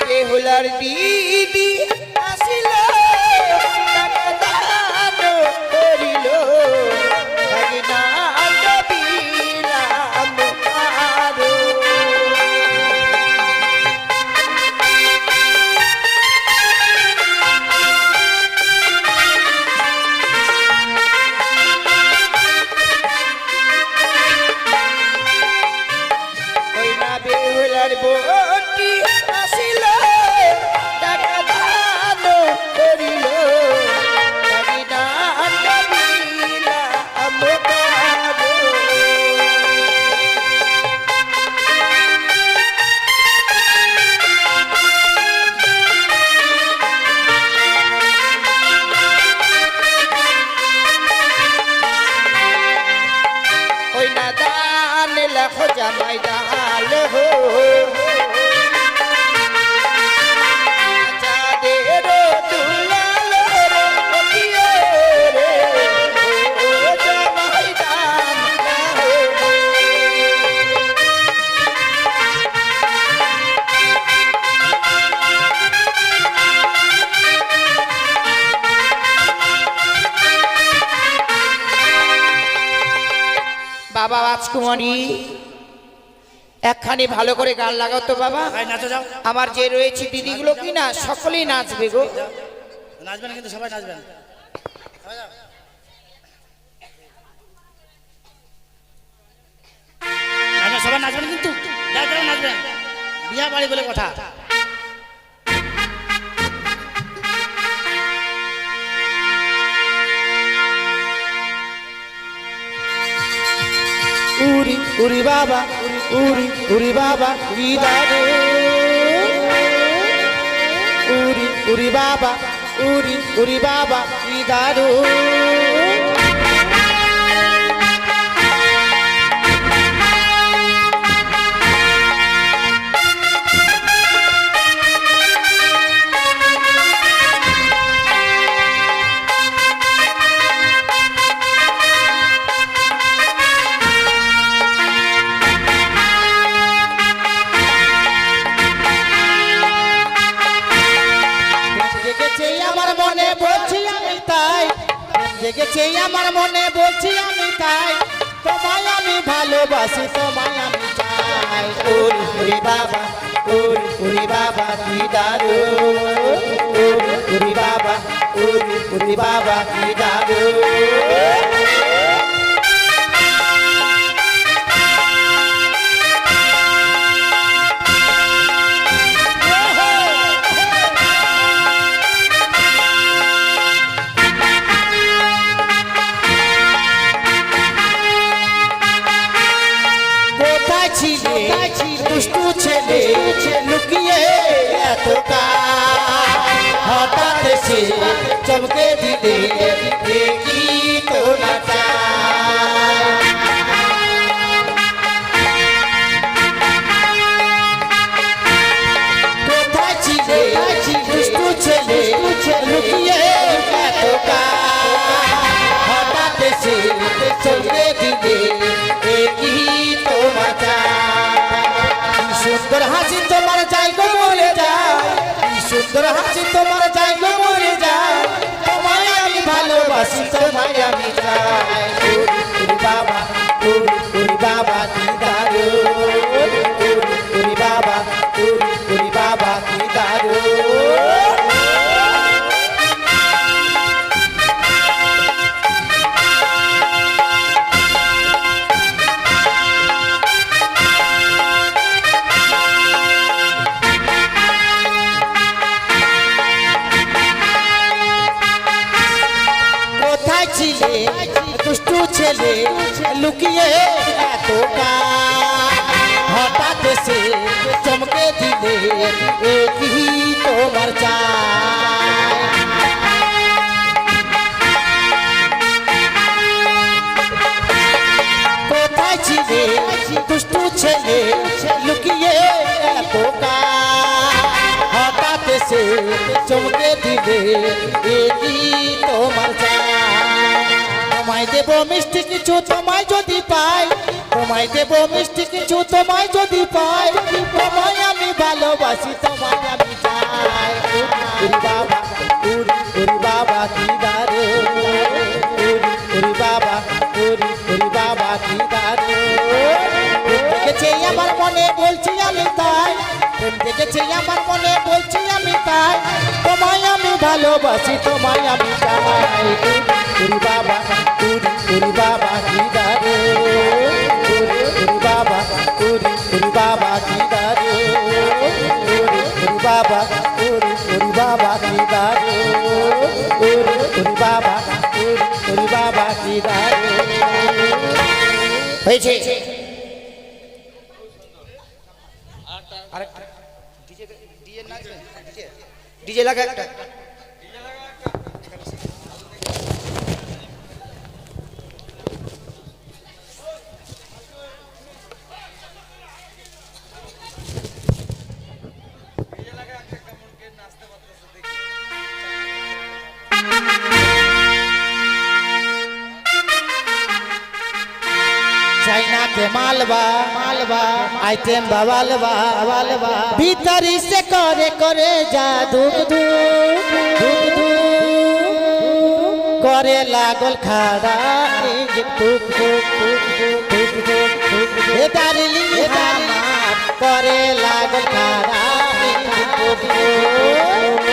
বেহুলার দিদি আসিল, দান করিল, ওই না বেহুলার বটি আসিল, টাকা দান করিল, ওই না দান লাখো জামাই ডাল হো, চাঁদের দুলাল রে, রে, ও জামাই দান হো। বাবা রাজকুমারী একখানি ভালো করে গান লাগাও তো বাবা। নাচো যাও, আমার যে রয়েছে দিদিগুলো কি না সকলেই নাচবে গো। নাচবেন কিন্তু সবাই নাচবেন। সবাই নাচবেন কিন্তু, নাচবেন, বিয়া বাড়ি বলে কথা। উরি উরি বাবা উরি উরি বাবা কি দারুণ উরি উরি বাবা উরি উরি বাবা কি দারুণ জেগেছে আমার মনে বলছি আমি তাই জেগেছে আমার মনে বলছি আমি তাই তোমায় আমি ভালোবাসি তোমায় আমি চাই উরি উরি বাবা উরি উরি বাবা কি দারুণ উরি উরি বাবা উরি উরি বাবা কি দারুণ কোথায় ছিলে দুষ্টু ছেলে লুকিয়ে এত হঠাৎ এসে চমকে দিলে কি তোলা কোথায় ছিলে দুষ্টু ছেলে লুকিয়ে এত হঠাৎ এসে চমকে দিলে কি তোমার সুন্দর হাসি তোমার জায়গা মরে যায় সুন্দর হাসি তোমার জায়গা মরে যায় তোমায় আমি ভালোবাসি তোমায় আমি চাই উরি বাবা উরি বাবা কি দারুণ উরি বাবা উরি বাবা কি দারুণ কোথায় ছিলে দুষ্টু ছেলে লুকিয়ে এত হঠাৎ এসে চমকে দিলে কি তোমার চাই কোথায় ছিলে দুষ্টু ছেলে লুকিয়ে এত হঠাৎ এসে চমকে দিলে কি তোমার চাই তোমায় দেব মিষ্টি কিছু তোমায় যদি পাই তোমায় দেব মিষ্টি কিছু তোমায় যদি পাই তোমায় আমি ভালোবাসি তোমায় আমি চাই উরি বাবা উরি বাবা কি দারুণ উরি বাবা উরি বাবা কি দারুণ দেখেছে আমার মনে বলছি আমি তাই দেখেছে আমার মনে বলছি আমি তাই তোমায় আমি ভালোবাসি তোমায় আমি চাই উরি বাবা উরি বাবা কি দারুণ উরি বাবা উরি বাবা কি দারুণ উরি বাবা উরি বাবা কি দারুণ উরি বাবা উরি বাবা কি দারুণ হয়েছে ডিজে লাগা একটা चाइना के मालवा मालवा आइटम बवालवा बवालवा भीतरी से करे करे जा धुक धुक धुक धुक करे लागल खड़ा इंजन फुक फुक फुक फुक फुक फुक हे डार्लिंग हमार करे लागल खड़ा इंजन फुक फुक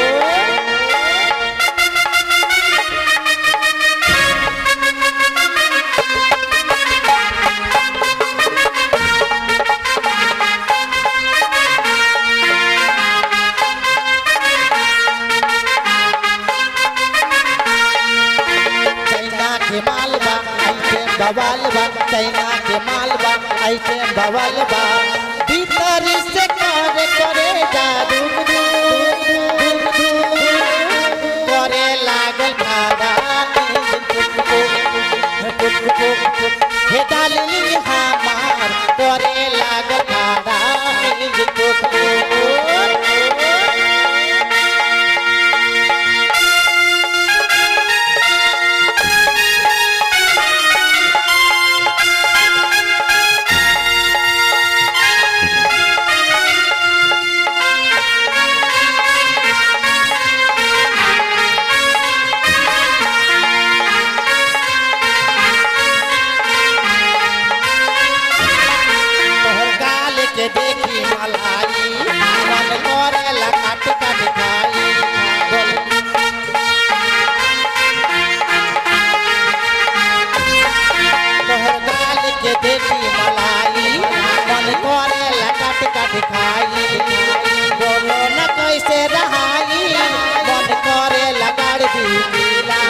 बवालवा चाइना आइटम बवाल बा भीतर से करे करे जादू करे लागल भाड़ा हे डाली हमार करे लागल भाड़ा के देखी मलाई मन करेला काट काट खाई तोहर गाल के देखी मलाई मन करेला काट काट खाई बोलो न कैसे रहाई मन करेला गाड़ दी पीला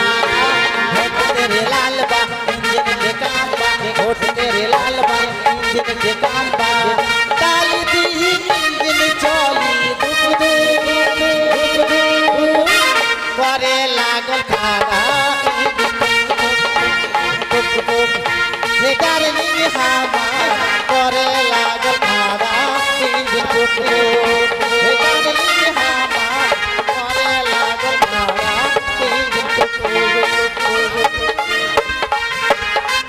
होठ तेरे लाल बा इंजन के काम बा होठ तेरे लाल बा इंजन के काम बा करे लागल खाना हे डार्लिंग हमार करे लागल